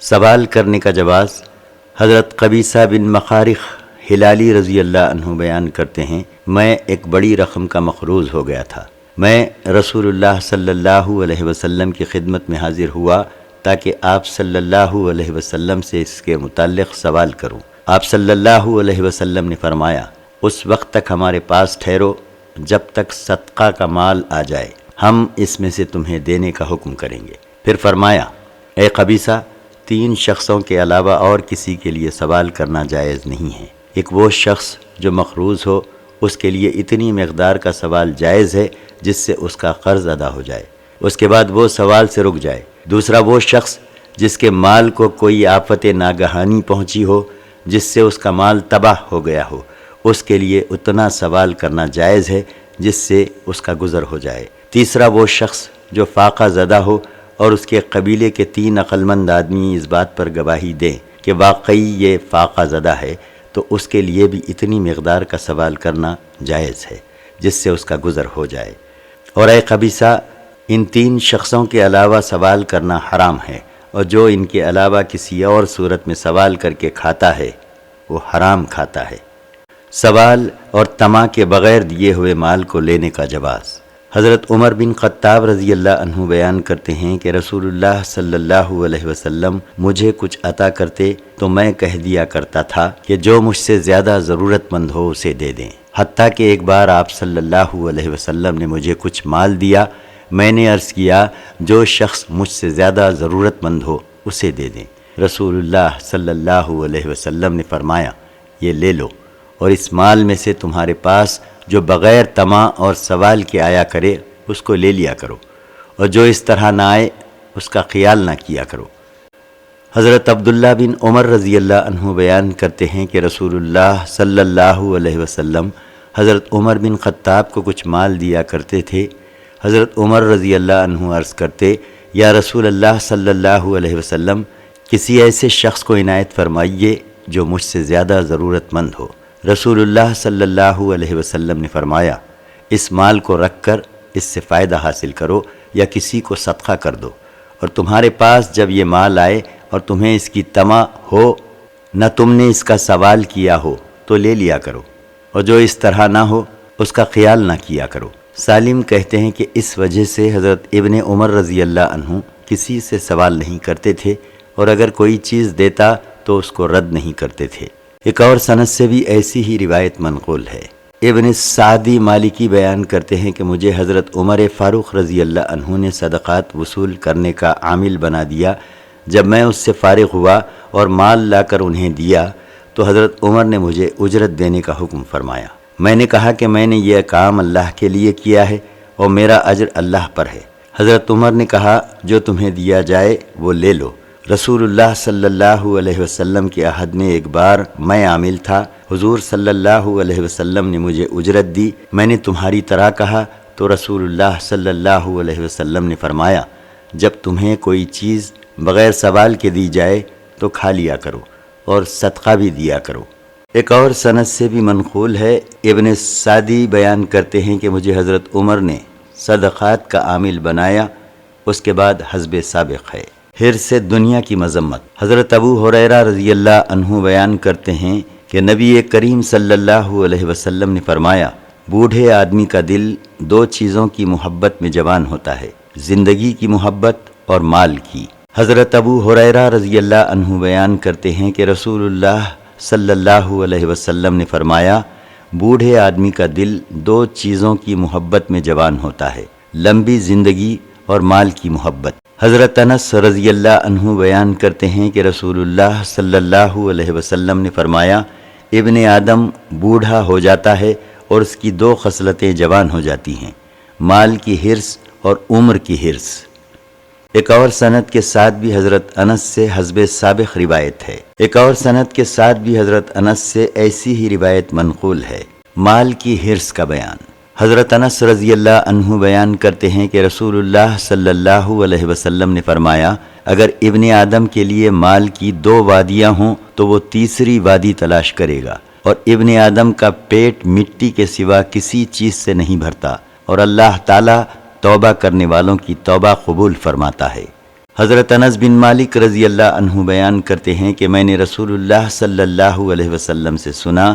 سوال کرنے کا جواز۔ حضرت قبیصہ بن مخارق ہلالی رضی اللہ عنہ بیان کرتے ہیں، میں ایک بڑی رقم کا مقروض ہو گیا تھا۔ میں رسول اللہ صلی اللہ علیہ وسلم کی خدمت میں حاضر ہوا تاکہ آپ صلی اللہ علیہ وسلم سے اس کے متعلق سوال کروں۔ آپ صلی اللہ علیہ وسلم نے فرمایا، اس وقت تک ہمارے پاس ٹھہرو جب تک صدقہ کا مال آ جائے، ہم اس میں سے تمہیں دینے کا حکم کریں گے۔ پھر فرمایا، اے قبیصہ، 3 شخصوں کے علاوہ اور کسی کے لیے سوال کرنا جائز نہیں ہے۔ ایک وہ شخص جو مقروض ہو، اس کے لیے اتنی مقدار کا سوال جائز ہے جس سے اس کا قرض ادا ہو جائے، اس کے بعد وہ سوال سے رک جائے۔ دوسرا وہ شخص جس کے مال کو کوئی آفت ناگہانی پہنچی ہو جس سے اس کا مال تباہ ہو گیا ہو، اس کے لیے اتنا سوال کرنا جائز ہے جس سے اس کا گزر ہو جائے۔ تیسرا وہ شخص جو فاقہ زدہ ہو اور اس کے قبیلے کے 3 عقلمند آدمی اس بات پر گواہی دیں کہ واقعی یہ فاقہ زدہ ہے، تو اس کے لیے بھی اتنی مقدار کا سوال کرنا جائز ہے جس سے اس کا گزر ہو جائے۔ اور اے قبیصہ، ان 3 شخصوں کے علاوہ سوال کرنا حرام ہے، اور جو ان کے علاوہ کسی اور صورت میں سوال کر کے کھاتا ہے وہ حرام کھاتا ہے۔ سوال اور طمع کے بغیر دیے ہوئے مال کو لینے کا جواز۔ حضرت عمر بن خطاب رضی اللہ عنہ بیان کرتے ہیں کہ رسول اللہ صلی اللہ علیہ وسلم مجھے کچھ عطا کرتے تو میں کہہ دیا کرتا تھا کہ جو مجھ سے زیادہ ضرورت مند ہو اسے دے دیں، حتیٰ کہ ایک بار آپ صلی اللہ علیہ وسلم نے مجھے کچھ مال دیا، میں نے عرض کیا جو شخص مجھ سے زیادہ ضرورت مند ہو اسے دے دیں۔ رسول اللہ صلی اللہ علیہ وسلم نے فرمایا، یہ لے لو، اور اس مال میں سے تمہارے پاس جو بغیر طمع اور سوال کے آیا کرے اس کو لے لیا کرو، اور جو اس طرح نہ آئے اس کا خیال نہ کیا کرو۔ حضرت عبداللہ بن عمر رضی اللہ عنہ بیان کرتے ہیں کہ رسول اللہ صلی اللہ علیہ وسلم حضرت عمر بن خطاب کو کچھ مال دیا کرتے تھے۔ حضرت عمر رضی اللہ عنہ عرض کرتے، یا رسول اللہ صلی اللہ علیہ وسلم، کسی ایسے شخص کو عنایت فرمائیے جو مجھ سے زیادہ ضرورت مند ہو۔ رسول اللہ صلی اللہ علیہ وسلم نے فرمایا، اس مال کو رکھ کر اس سے فائدہ حاصل کرو یا کسی کو صدقہ کر دو، اور تمہارے پاس جب یہ مال آئے اور تمہیں اس کی طمع ہو، نہ تم نے اس کا سوال کیا ہو، تو لے لیا کرو، اور جو اس طرح نہ ہو اس کا خیال نہ کیا کرو۔ سالم کہتے ہیں کہ اس وجہ سے حضرت ابن عمر رضی اللہ عنہ کسی سے سوال نہیں کرتے تھے، اور اگر کوئی چیز دیتا تو اس کو رد نہیں کرتے تھے۔ ایک اور سند سے بھی ایسی ہی روایت منقول ہے۔ ابن سعدی مالکی بیان کرتے ہیں کہ مجھے حضرت عمر فاروق رضی اللہ عنہ نے صدقات وصول کرنے کا عامل بنا دیا۔ جب میں اس سے فارغ ہوا اور مال لا کر انہیں دیا تو حضرت عمر نے مجھے اجرت دینے کا حکم فرمایا۔ میں نے کہا کہ میں نے یہ کام اللہ کے لیے کیا ہے اور میرا اجر اللہ پر ہے۔ حضرت عمر نے کہا، جو تمہیں دیا جائے وہ لے لو۔ رسول اللہ صلی اللہ علیہ وسلم کے عہد میں ایک بار میں عامل تھا، حضور صلی اللہ علیہ وسلم نے مجھے اجرت دی، میں نے تمہاری طرح کہا تو رسول اللہ صلی اللہ علیہ وسلم نے فرمایا، جب تمہیں کوئی چیز بغیر سوال کے دی جائے تو کھا لیا کرو اور صدقہ بھی دیا کرو۔ ایک اور سند سے بھی منقول ہے، ابن سعدی بیان کرتے ہیں کہ مجھے حضرت عمر نے صدقات کا عامل بنایا، اس کے بعد حسب سابق ہے۔ حرص دنیا کی مذمت۔ حضرت ابو ہریرہ رضی اللہ عنہ بیان کرتے ہیں کہ نبی کریم صلی اللہ علیہ وسلم نے فرمایا، بوڑھے آدمی کا دل 2 چیزوں کی محبت میں جوان ہوتا ہے، زندگی کی محبت اور مال کی۔ حضرت ابو ہریرہ رضی اللہ عنہ بیان کرتے ہیں کہ رسول اللہ صلی اللہ علیہ وسلم نے فرمایا، بوڑھے آدمی کا دل 2 چیزوں کی محبت میں جوان ہوتا ہے، لمبی زندگی اور مال کی محبت۔ حضرت انس رضی اللہ عنہ بیان کرتے ہیں کہ رسول اللہ صلی اللہ علیہ وسلم نے فرمایا، ابن آدم بوڑھا ہو جاتا ہے اور اس کی 2 خصلتیں جوان ہو جاتی ہیں، مال کی حرص اور عمر کی حرص۔ ایک اور سند کے ساتھ بھی حضرت انس سے حسب سابق روایت ہے۔ ایک اور سند کے ساتھ بھی حضرت انس سے ایسی ہی روایت منقول ہے۔ مال کی حرص کا بیان۔ حضرت انس رضی اللہ عنہ بیان کرتے ہیں کہ رسول اللہ صلی اللہ علیہ وسلم نے فرمایا، اگر ابن آدم کے لیے مال کی 2 وادیاں ہوں تو وہ تیسری وادی تلاش کرے گا، اور ابن آدم کا پیٹ مٹی کے سوا کسی چیز سے نہیں بھرتا، اور اللہ تعالیٰ توبہ کرنے والوں کی توبہ قبول فرماتا ہے۔ حضرت انس بن مالک رضی اللہ عنہ بیان کرتے ہیں کہ میں نے رسول اللہ صلی اللہ علیہ وسلم سے سنا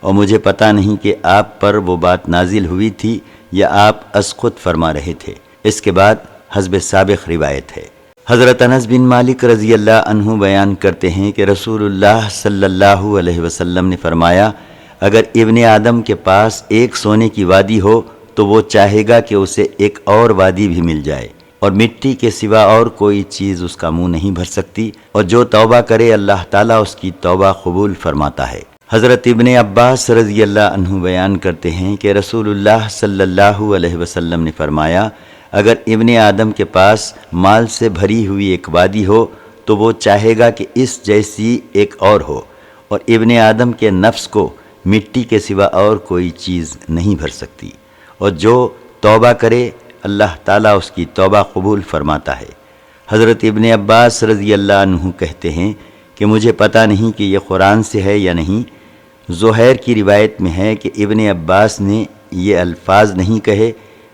اور مجھے پتہ نہیں کہ آپ پر وہ بات نازل ہوئی تھی یا آپ اسقط فرما رہے تھے۔ اس کے بعد حسب سابق روایت ہے۔ حضرت انس بن مالک رضی اللہ عنہ بیان کرتے ہیں کہ رسول اللہ صلی اللہ علیہ وسلم نے فرمایا، اگر ابن آدم کے پاس ایک سونے کی وادی ہو تو وہ چاہے گا کہ اسے ایک اور وادی بھی مل جائے، اور مٹی کے سوا اور کوئی چیز اس کا منہ نہیں بھر سکتی، اور جو توبہ کرے اللہ تعالیٰ اس کی توبہ قبول فرماتا ہے۔ حضرت ابن عباس رضی اللہ عنہ بیان کرتے ہیں کہ رسول اللہ صلی اللہ علیہ وسلم نے فرمایا، اگر ابن آدم کے پاس مال سے بھری ہوئی ایک وادی ہو تو وہ چاہے گا کہ اس جیسی ایک اور ہو، اور ابن آدم کے نفس کو مٹی کے سوا اور کوئی چیز نہیں بھر سکتی، اور جو توبہ کرے اللہ تعالیٰ اس کی توبہ قبول فرماتا ہے۔ حضرت ابن عباس رضی اللہ عنہ کہتے ہیں کہ مجھے پتہ نہیں کہ یہ قرآن سے ہے یا نہیں۔ زہیر کی روایت میں ہے کہ ابن عباس نے یہ الفاظ نہیں کہے،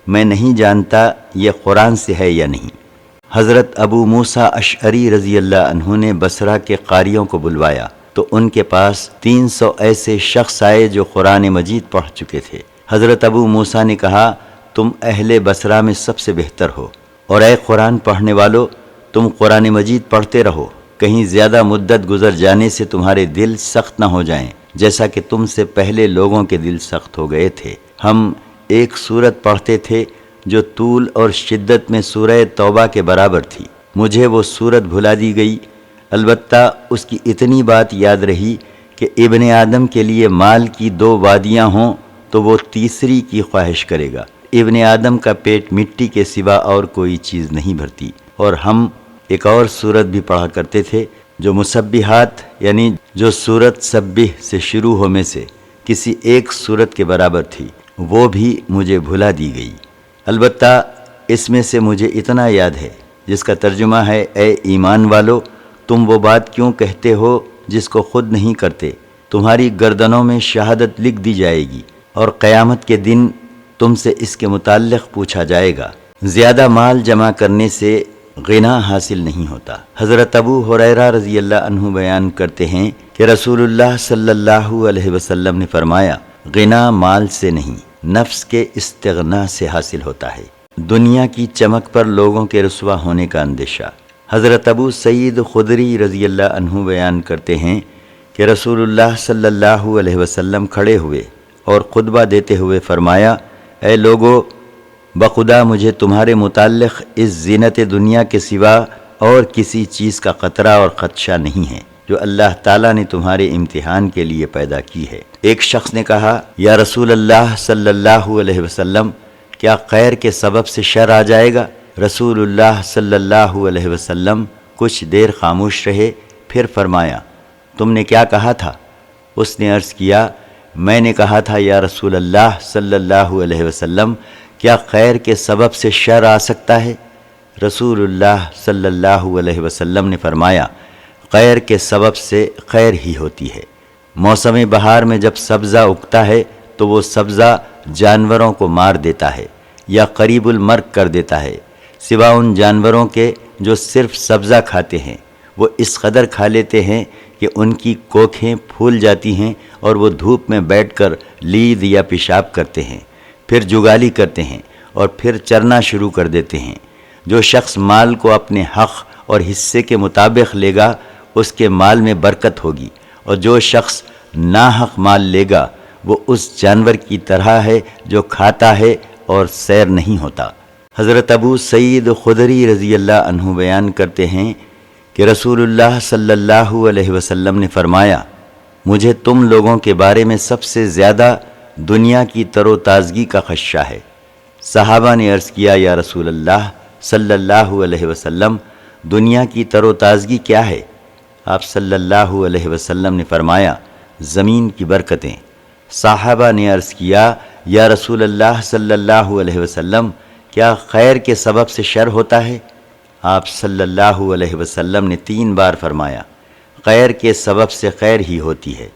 میں نہیں جانتا یہ قرآن سے ہے یا نہیں۔ حضرت ابو موسیٰ اشعری رضی اللہ عنہ نے بصرہ کے قاریوں کو بلوایا تو ان کے پاس 300 ایسے شخص آئے جو قرآن مجید پڑھ چکے تھے۔ حضرت ابو موسیٰ نے کہا، تم اہل بصرہ میں سب سے بہتر ہو، اور اے قرآن پڑھنے والو، تم قرآن مجید پڑھتے رہو، کہیں زیادہ مدت گزر جانے سے تمہارے دل سخت نہ ہو جائیں جیسا کہ تم سے پہلے لوگوں کے دل سخت ہو گئے تھے۔ ہم ایک سورت پڑھتے تھے جو طول اور شدت میں سورہ توبہ کے برابر تھی، مجھے وہ سورت بھلا دی گئی، البتہ اس کی اتنی بات یاد رہی کہ ابن آدم کے لیے مال کی 2 وادیاں ہوں تو وہ تیسری کی خواہش کرے گا۔ ابن آدم کا پیٹ مٹی کے سوا اور کوئی چیز نہیں بھرتی۔ اور ہم ایک اور سورت بھی پڑھا کرتے تھے جو مسبحات یعنی جو سورت سبح سے شروع ہو میں سے کسی ایک سورت کے برابر تھی، وہ بھی مجھے بھلا دی گئی۔ البتہ اس میں سے مجھے اتنا یاد ہے جس کا ترجمہ ہے، اے ایمان والو، تم وہ بات کیوں کہتے ہو جس کو خود نہیں کرتے؟ تمہاری گردنوں میں شہادت لکھ دی جائے گی، اور قیامت کے دن تم سے اس کے متعلق پوچھا جائے گا۔ زیادہ مال جمع کرنے سے غنا حاصل نہیں ہوتا۔ حضرت ابو ہریرہ رضی اللہ عنہ بیان کرتے ہیں کہ رسول اللہ صلی اللہ علیہ وسلم نے فرمایا، غنا مال سے نہیں، نفس کے استغنا سے حاصل ہوتا ہے۔ دنیا کی چمک پر لوگوں کے رسوا ہونے کا اندیشہ۔ حضرت ابو سعید خدری رضی اللہ عنہ بیان کرتے ہیں کہ رسول اللہ صلی اللہ علیہ وسلم کھڑے ہوئے اور خطبہ دیتے ہوئے فرمایا، اے لوگو، بخدا مجھے تمہارے متعلق اس زینت دنیا کے سوا اور کسی چیز کا قطرہ اور خدشہ نہیں ہے جو اللہ تعالیٰ نے تمہارے امتحان کے لیے پیدا کی ہے۔ ایک شخص نے کہا، یا رسول اللہ صلی اللہ علیہ وسلم، کیا خیر کے سبب سے شر آ جائے گا؟ رسول اللہ صلی اللہ علیہ وسلم کچھ دیر خاموش رہے، پھر فرمایا، تم نے کیا کہا تھا؟ اس نے عرض کیا، میں نے کہا تھا یا رسول اللہ صلی اللہ علیہ وسلم، کیا خیر کے سبب سے شر آ سکتا ہے؟ رسول اللہ صلی اللہ علیہ وسلم نے فرمایا، خیر کے سبب سے خیر ہی ہوتی ہے۔ موسم بہار میں جب سبزہ اگتا ہے تو وہ سبزہ جانوروں کو مار دیتا ہے یا قریب المرگ کر دیتا ہے، سوا ان جانوروں کے جو صرف سبزہ کھاتے ہیں۔ وہ اس قدر کھا لیتے ہیں کہ ان کی کوکھیں پھول جاتی ہیں اور وہ دھوپ میں بیٹھ کر لید یا پیشاب کرتے ہیں، پھر جگالی کرتے ہیں اور پھر چرنا شروع کر دیتے ہیں۔ جو شخص مال کو اپنے حق اور حصے کے مطابق لے گا اس کے مال میں برکت ہوگی، اور جو شخص ناحق مال لے گا وہ اس جانور کی طرح ہے جو کھاتا ہے اور سیر نہیں ہوتا۔ حضرت ابو سعید خدری رضی اللہ عنہ بیان کرتے ہیں کہ رسول اللہ صلی اللہ علیہ وسلم نے فرمایا، مجھے تم لوگوں کے بارے میں سب سے زیادہ دنیا کی تر و تازگی کا خدشہ ہے۔ صحابہ نے عرض کیا، یا رسول اللہ صلی اللہ علیہ وسلم، دنیا کی تر و تازگی کیا ہے؟ آپ صلی اللہ علیہ وسلم نے فرمایا، زمین کی برکتیں۔ صحابہ نے عرض کیا، یا رسول اللہ صلی اللہ علیہ وسلم، کیا خیر کے سبب سے شر ہوتا ہے؟ آپ صلی اللہ علیہ وسلم نے 3 بار فرمایا، خیر کے سبب سے خیر ہی ہوتی ہے۔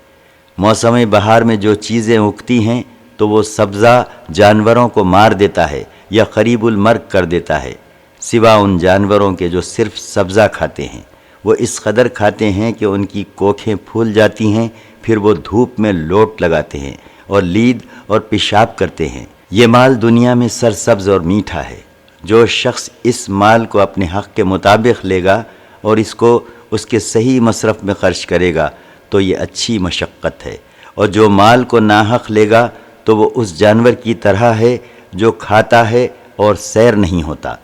موسم بہار میں جو چیزیں اگتی ہیں تو وہ سبزہ جانوروں کو مار دیتا ہے یا قریب المرگ کر دیتا ہے، سوا ان جانوروں کے جو صرف سبزہ کھاتے ہیں۔ وہ اس قدر کھاتے ہیں کہ ان کی کوکھیں پھول جاتی ہیں، پھر وہ دھوپ میں لوٹ لگاتے ہیں اور لید اور پیشاب کرتے ہیں۔ یہ مال دنیا میں سرسبز اور میٹھا ہے۔ جو شخص اس مال کو اپنے حق کے مطابق لے گا اور اس کو اس کے صحیح مصرف میں خرچ کرے گا تو یہ اچھی مشقت ہے، اور جو مال کو ناحق لے گا تو وہ اس جانور کی طرح ہے جو کھاتا ہے اور سیر نہیں ہوتا۔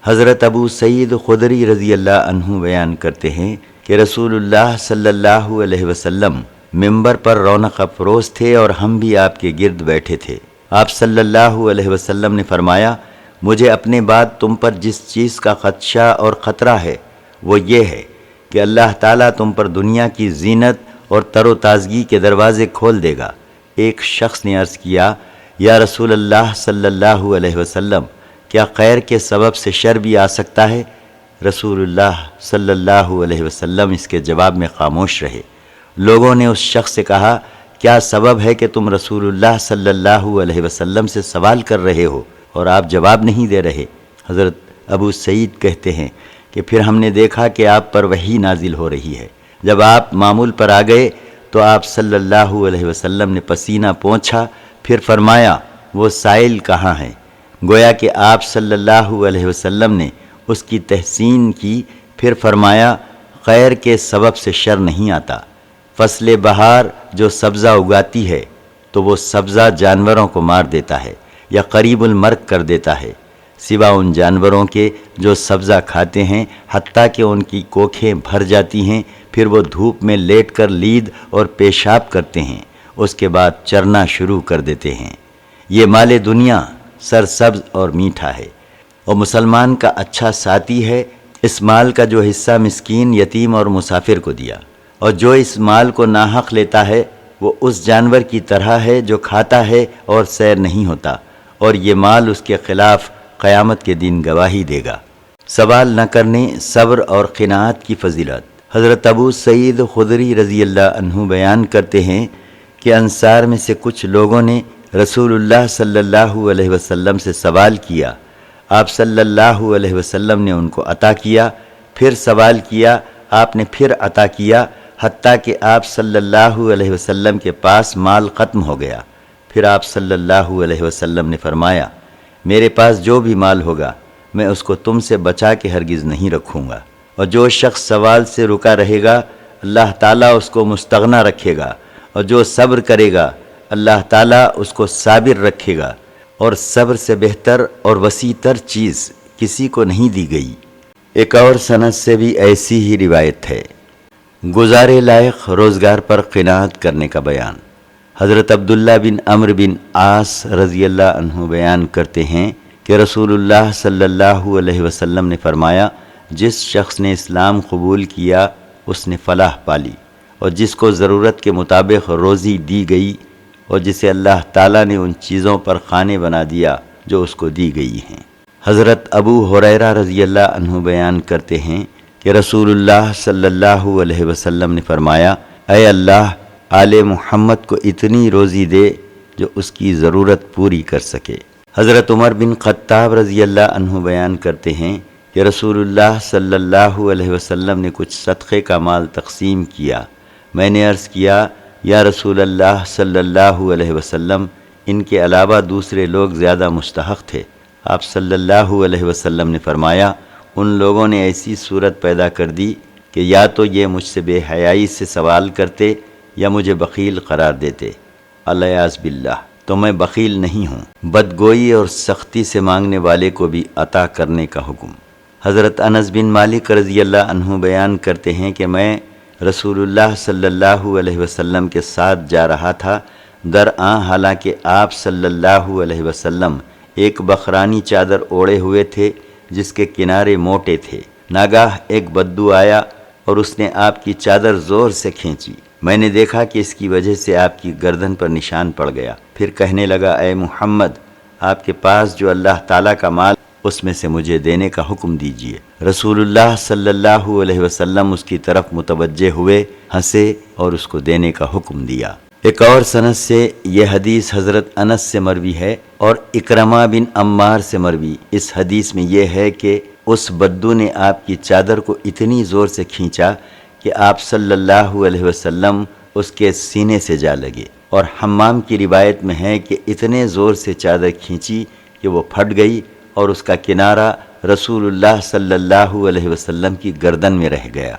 حضرت ابو سعید خدری رضی اللہ عنہ بیان کرتے ہیں کہ رسول اللہ صلی اللہ علیہ وسلم منبر پر رونق افروز تھے اور ہم بھی آپ کے گرد بیٹھے تھے۔ آپ صلی اللہ علیہ وسلم نے فرمایا، مجھے اپنے بعد تم پر جس چیز کا خدشہ اور خطرہ ہے وہ یہ ہے کہ اللہ تعالیٰ تم پر دنیا کی زینت اور تر و تازگی کے دروازے کھول دے گا۔ ایک شخص نے عرض کیا، یا رسول اللہ صلی اللہ علیہ وسلم، کیا خیر کے سبب سے شر بھی آ سکتا ہے؟ رسول اللہ صلی اللہ علیہ وسلم اس کے جواب میں خاموش رہے۔ لوگوں نے اس شخص سے کہا، کیا سبب ہے کہ تم رسول اللہ صلی اللہ علیہ وسلم سے سوال کر رہے ہو اور آپ جواب نہیں دے رہے؟ حضرت ابو سعید کہتے ہیں کہ پھر ہم نے دیکھا کہ آپ پر وحی نازل ہو رہی ہے۔ جب آپ معمول پر آ گئے تو آپ صلی اللہ علیہ وسلم نے پسینہ پونچھا، پھر فرمایا، وہ سائل کہاں ہے؟ گویا کہ آپ صلی اللہ علیہ وسلم نے اس کی تحسین کی، پھر فرمایا، خیر کے سبب سے شر نہیں آتا۔ فصل بہار جو سبزہ اگاتی ہے تو وہ سبزہ جانوروں کو مار دیتا ہے یا قریب المرگ کر دیتا ہے، سوا ان جانوروں کے جو سبزہ کھاتے ہیں حتیٰ کہ ان کی کوکھیں بھر جاتی ہیں، پھر وہ دھوپ میں لیٹ کر لید اور پیشاب کرتے ہیں، اس کے بعد چرنا شروع کر دیتے ہیں۔ یہ مال دنیا سرسبز اور میٹھا ہے اور مسلمان کا اچھا ساتھی ہے۔ اس مال کا جو حصہ مسکین، یتیم اور مسافر کو دیا، اور جو اس مال کو ناحق لیتا ہے وہ اس جانور کی طرح ہے جو کھاتا ہے اور سیر نہیں ہوتا، اور یہ مال اس کے خلاف قیامت کے دن گواہی دے گا۔ سوال نہ کرنے، صبر اور قناعت کی فضیلت۔ حضرت ابو سعید خدری رضی اللہ عنہ بیان کرتے ہیں کہ انصار میں سے کچھ لوگوں نے رسول اللہ صلی اللہ علیہ وسلم سے سوال کیا۔ آپ صلی اللہ علیہ وسلم نے ان کو عطا کیا، پھر سوال کیا، آپ نے پھر عطا کیا، حتیٰ کہ آپ صلی اللہ علیہ وسلم کے پاس مال ختم ہو گیا۔ پھر آپ صلی اللہ علیہ وسلم نے فرمایا، میرے پاس جو بھی مال ہوگا میں اس کو تم سے بچا کے ہرگز نہیں رکھوں گا، اور جو شخص سوال سے رکا رہے گا اللہ تعالیٰ اس کو مستغنا رکھے گا، اور جو صبر کرے گا اللہ تعالیٰ اس کو صابر رکھے گا، اور صبر سے بہتر اور وسیع تر چیز کسی کو نہیں دی گئی۔ ایک اور سند سے بھی ایسی ہی روایت ہے۔ گزارے لائق روزگار پر قناعت کرنے کا بیان۔ حضرت عبداللہ بن عمرو بن عاص رضی اللہ عنہ بیان کرتے ہیں کہ رسول اللہ صلی اللہ علیہ وسلم نے فرمایا، جس شخص نے اسلام قبول کیا اس نے فلاح پالی، اور جس کو ضرورت کے مطابق روزی دی گئی، اور جسے اللہ تعالیٰ نے ان چیزوں پر خانے بنا دیا جو اس کو دی گئی ہیں۔ حضرت ابو ہریرہ رضی اللہ عنہ بیان کرتے ہیں کہ رسول اللہ صلی اللہ علیہ وسلم نے فرمایا، اے اللہ، آل محمد کو اتنی روزی دے جو اس کی ضرورت پوری کر سکے۔ حضرت عمر بن خطاب رضی اللہ عنہ بیان کرتے ہیں کہ رسول اللہ صلی اللہ علیہ وسلم نے کچھ صدقے کا مال تقسیم کیا۔ میں نے عرض کیا، یا رسول اللہ صلی اللہ علیہ وسلم، ان کے علاوہ دوسرے لوگ زیادہ مستحق تھے۔ آپ صلی اللہ علیہ وسلم نے فرمایا، ان لوگوں نے ایسی صورت پیدا کر دی کہ یا تو یہ مجھ سے بے حیائی سے سوال کرتے یا مجھے بخیل قرار دیتے، الیاذ باللہ۔ تو میں بخیل نہیں ہوں۔ بدگوئی اور سختی سے مانگنے والے کو بھی عطا کرنے کا حکم۔ حضرت انس بن مالک رضی اللہ عنہ بیان کرتے ہیں کہ میں رسول اللہ صلی اللہ علیہ وسلم کے ساتھ جا رہا تھا، درآں حالانکہ آپ صلی اللہ علیہ وسلم ایک بخرانی چادر اوڑے ہوئے تھے جس کے کنارے موٹے تھے۔ ناگاہ ایک بدو آیا اور اس نے آپ کی چادر زور سے کھینچی۔ میں نے دیکھا کہ اس کی وجہ سے آپ کی گردن پر نشان پڑ گیا۔ پھر کہنے لگا، اے محمد، آپ کے پاس جو اللہ تعالیٰ کا مال اس میں سے مجھے دینے کا حکم دیجیے۔ رسول اللہ صلی اللہ علیہ وسلم اس کی طرف متوجہ ہوئے، ہنسے اور اس کو دینے کا حکم دیا۔ ایک اور سند سے یہ حدیث حضرت انس سے مروی ہے اور اکرمہ بن عمار سے مروی۔ اس حدیث میں یہ ہے کہ اس بدو نے آپ کی چادر کو اتنی زور سے کھینچا کہ آپ صلی اللہ علیہ وسلم اس کے سینے سے جا لگے، اور حمام کی روایت میں ہے کہ اتنے زور سے چادر کھینچی کہ وہ پھٹ گئی اور اس کا کنارہ رسول اللہ صلی اللہ علیہ وسلم کی گردن میں رہ گیا۔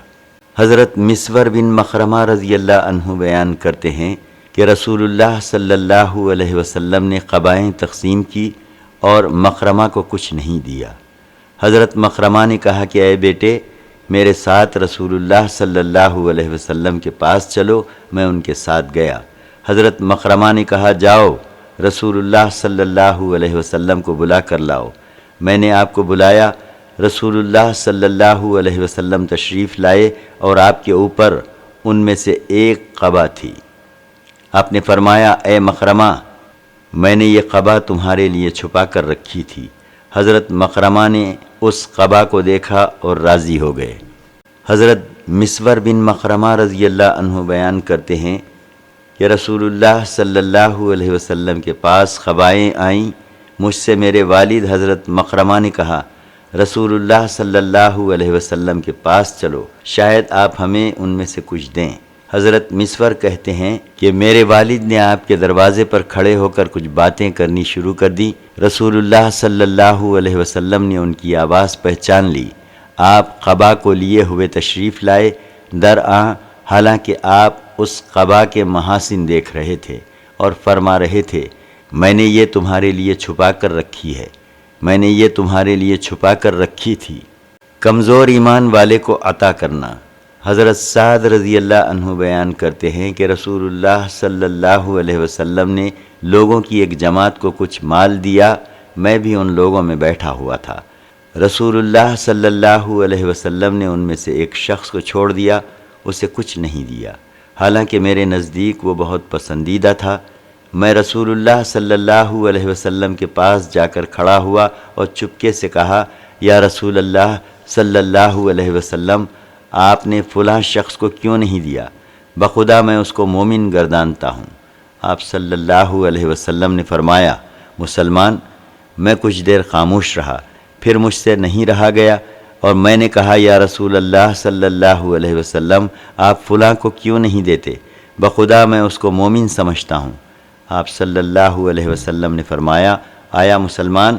حضرت مسور بن مخرمہ رضی اللہ عنہ بیان کرتے ہیں کہ رسول اللہ صلی اللہ علیہ وسلم نے قبائیں تقسیم کی اور مخرمہ کو کچھ نہیں دیا۔ حضرت مخرمہ نے کہا کہ اے بیٹے، میرے ساتھ رسول اللہ صلی اللہ علیہ وسلم کے پاس چلو۔ میں ان کے ساتھ گیا۔ حضرت مخرمہ نے کہا جاؤ، رسول اللہ صلی اللہ علیہ وسلم کو بلا کر لاؤ۔ میں نے آپ کو بلایا، رسول اللہ صلی اللہ علیہ وسلم تشریف لائے اور آپ کے اوپر ان میں سے ایک قبا تھی۔ آپ نے فرمایا اے مخرمہ، میں نے یہ قبا تمہارے لیے چھپا کر رکھی تھی۔ حضرت مخرمہ نے اس قبا کو دیکھا اور راضی ہو گئے۔ حضرت مسور بن مخرمہ رضی اللہ عنہ بیان کرتے ہیں کہ رسول اللہ صلی اللہ علیہ وسلم کے پاس قبائیں آئیں۔ مجھ سے میرے والد حضرت مخرمہ نے کہا رسول اللہ صلی اللہ علیہ وسلم کے پاس چلو، شاید آپ ہمیں ان میں سے کچھ دیں۔ حضرت مسور کہتے ہیں کہ میرے والد نے آپ کے دروازے پر کھڑے ہو کر کچھ باتیں کرنی شروع کر دی۔ رسول اللہ صلی اللہ علیہ وسلم نے ان کی آواز پہچان لی۔ آپ قبا کو لیے ہوئے تشریف لائے۔ درآں حالانکہ آپ اس قبا کے محاسن دیکھ رہے تھے اور فرما رہے تھے میں نے یہ تمہارے لیے چھپا کر رکھی ہے، میں نے یہ تمہارے لیے چھپا کر رکھی تھی۔ کمزور ایمان والے کو عطا کرنا۔ حضرت سعد رضی اللہ عنہ بیان کرتے ہیں کہ رسول اللہ صلی اللہ علیہ وسلم نے لوگوں کی ایک جماعت کو کچھ مال دیا، میں بھی ان لوگوں میں بیٹھا ہوا تھا۔ رسول اللہ صلی اللہ علیہ وسلم نے ان میں سے ایک شخص کو چھوڑ دیا، اسے کچھ نہیں دیا، حالانکہ میرے نزدیک وہ بہت پسندیدہ تھا۔ میں رسول اللہ صلی اللہ علیہ وسلم کے پاس جا کر کھڑا ہوا اور چپکے سے کہا یا رسول اللہ صلی اللہ علیہ وسلم، آپ نے فلاں شخص کو کیوں نہیں دیا؟ بخدا میں اس کو مومن گردانتا ہوں۔ آپ صلی اللہ علیہ وسلم نے فرمایا مسلمان۔ میں کچھ دیر خاموش رہا، پھر مجھ سے نہیں رہا گیا اور میں نے کہا یا رسول اللہ صلی اللہ علیہ وسلم، آپ فلاں کو کیوں نہیں دیتے؟ بخدا میں اس کو مومن سمجھتا ہوں۔ آپ صلی اللہ علیہ وسلم نے فرمایا آیا مسلمان؟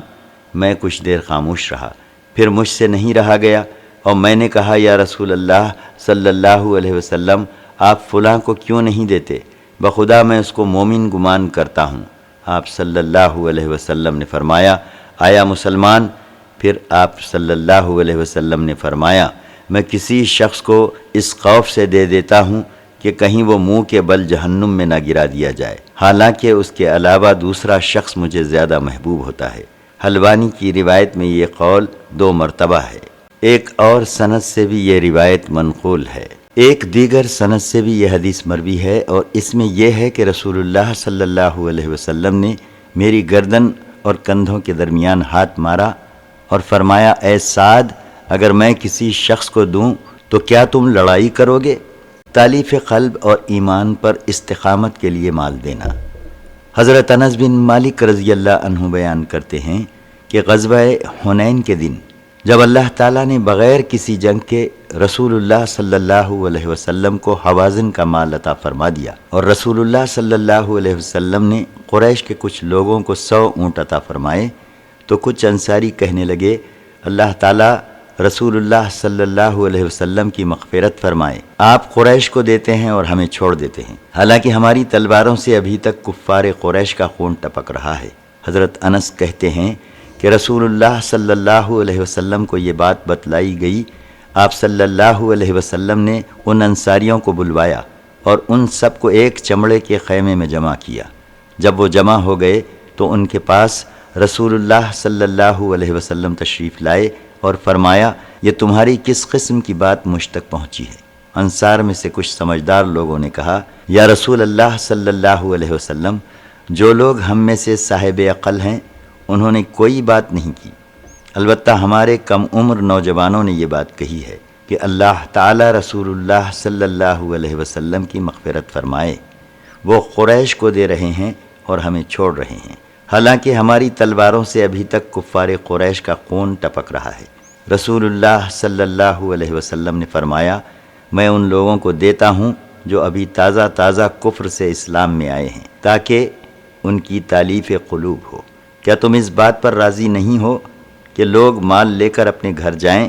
میں کچھ دیر خاموش رہا، پھر مجھ سے نہیں رہا گیا اور میں نے کہا یا رسول اللہ صلی اللہ علیہ وسلم، آپ فلاں کو کیوں نہیں دیتے؟ بخدا میں اس کو مومن گمان کرتا ہوں۔ آپ صلی اللہ علیہ وسلم نے فرمایا آیا مسلمان؟ پھر آپ صلی اللہ علیہ وسلم نے فرمایا میں کسی شخص کو اس خوف سے دے دیتا ہوں کہ کہیں وہ منہ کے بل جہنم میں نہ گرا دیا جائے، حالانکہ اس کے علاوہ دوسرا شخص مجھے زیادہ محبوب ہوتا ہے۔ حلوانی کی روایت میں یہ قول 2 مرتبہ ہے۔ ایک اور سند سے بھی یہ روایت منقول ہے۔ ایک دیگر سند سے بھی یہ حدیث مروی ہے اور اس میں یہ ہے کہ رسول اللہ صلی اللہ علیہ وسلم نے میری گردن اور کندھوں کے درمیان ہاتھ مارا اور فرمایا اے سعد، اگر میں کسی شخص کو دوں تو کیا تم لڑائی کرو گے؟ تالیف قلب اور ایمان پر استقامت کے لیے مال دینا۔ حضرت انس بن مالک رضی اللہ عنہ بیان کرتے ہیں کہ غزوہ حنین کے دن جب اللہ تعالیٰ نے بغیر کسی جنگ کے رسول اللہ صلی اللہ علیہ وسلم کو حوازن کا مال عطا فرما دیا اور رسول اللہ صلی اللہ علیہ وسلم نے قریش کے کچھ لوگوں کو 100 اونٹ عطا فرمائے، تو کچھ انصاری کہنے لگے اللہ تعالیٰ رسول اللہ صلی اللہ علیہ وسلم کی مغفرت فرمائے، آپ قریش کو دیتے ہیں اور ہمیں چھوڑ دیتے ہیں، حالانکہ ہماری تلواروں سے ابھی تک کفار قریش کا خون ٹپک رہا ہے۔ حضرت انس کہتے ہیں کہ رسول اللہ صلی اللہ علیہ وسلم کو یہ بات بتلائی گئی۔ آپ صلی اللہ علیہ وسلم نے ان انصاریوں کو بلوایا اور ان سب کو ایک چمڑے کے خیمے میں جمع کیا۔ جب وہ جمع ہو گئے تو ان کے پاس رسول اللہ صلی اللہ علیہ وسلم تشریف لائے اور فرمایا یہ تمہاری کس قسم کی بات مجھ تک پہنچی ہے؟ انصار میں سے کچھ سمجھدار لوگوں نے کہا یا رسول اللہ صلی اللہ علیہ وسلم، جو لوگ ہم میں سے صاحب عقل ہیں انہوں نے کوئی بات نہیں کی، البتہ ہمارے کم عمر نوجوانوں نے یہ بات کہی ہے کہ اللہ تعالی رسول اللہ صلی اللہ علیہ وسلم کی مغفرت فرمائے، وہ قریش کو دے رہے ہیں اور ہمیں چھوڑ رہے ہیں، حالانکہ ہماری تلواروں سے ابھی تک کفار قریش کا خون ٹپک رہا ہے۔ رسول اللہ صلی اللہ علیہ وسلم نے فرمایا، میں ان لوگوں کو دیتا ہوں جو ابھی تازہ تازہ کفر سے اسلام میں آئے ہیں، تاکہ ان کی تالیف قلوب ہو۔ کیا تم اس بات پر راضی نہیں ہو کہ لوگ مال لے کر اپنے گھر جائیں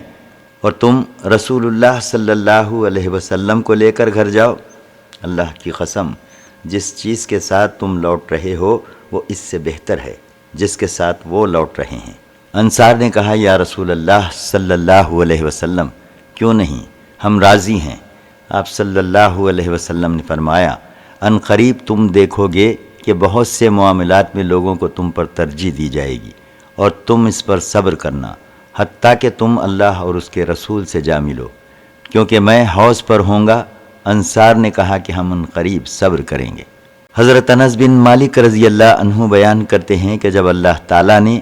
اور تم رسول اللہ صلی اللہ علیہ وسلم کو لے کر گھر جاؤ؟ اللہ کی قسم، جس چیز کے ساتھ تم لوٹ رہے ہو وہ اس سے بہتر ہے جس کے ساتھ وہ لوٹ رہے ہیں۔ انصار نے کہا، یا رسول اللہ صلی اللہ علیہ وسلم، کیوں نہیں، ہم راضی ہیں۔ آپ صلی اللہ علیہ وسلم نے فرمایا، ان قریب تم دیکھو گے کہ بہت سے معاملات میں لوگوں کو تم پر ترجیح دی جائے گی اور تم اس پر صبر کرنا حتیٰ کہ تم اللہ اور اس کے رسول سے جا ملو، کیونکہ میں حوض پر ہوں گا۔ انصار نے کہا کہ ہم ان قریب صبر کریں گے۔ حضرت انس بن مالک رضی اللہ عنہ بیان کرتے ہیں کہ جب اللہ تعالیٰ نے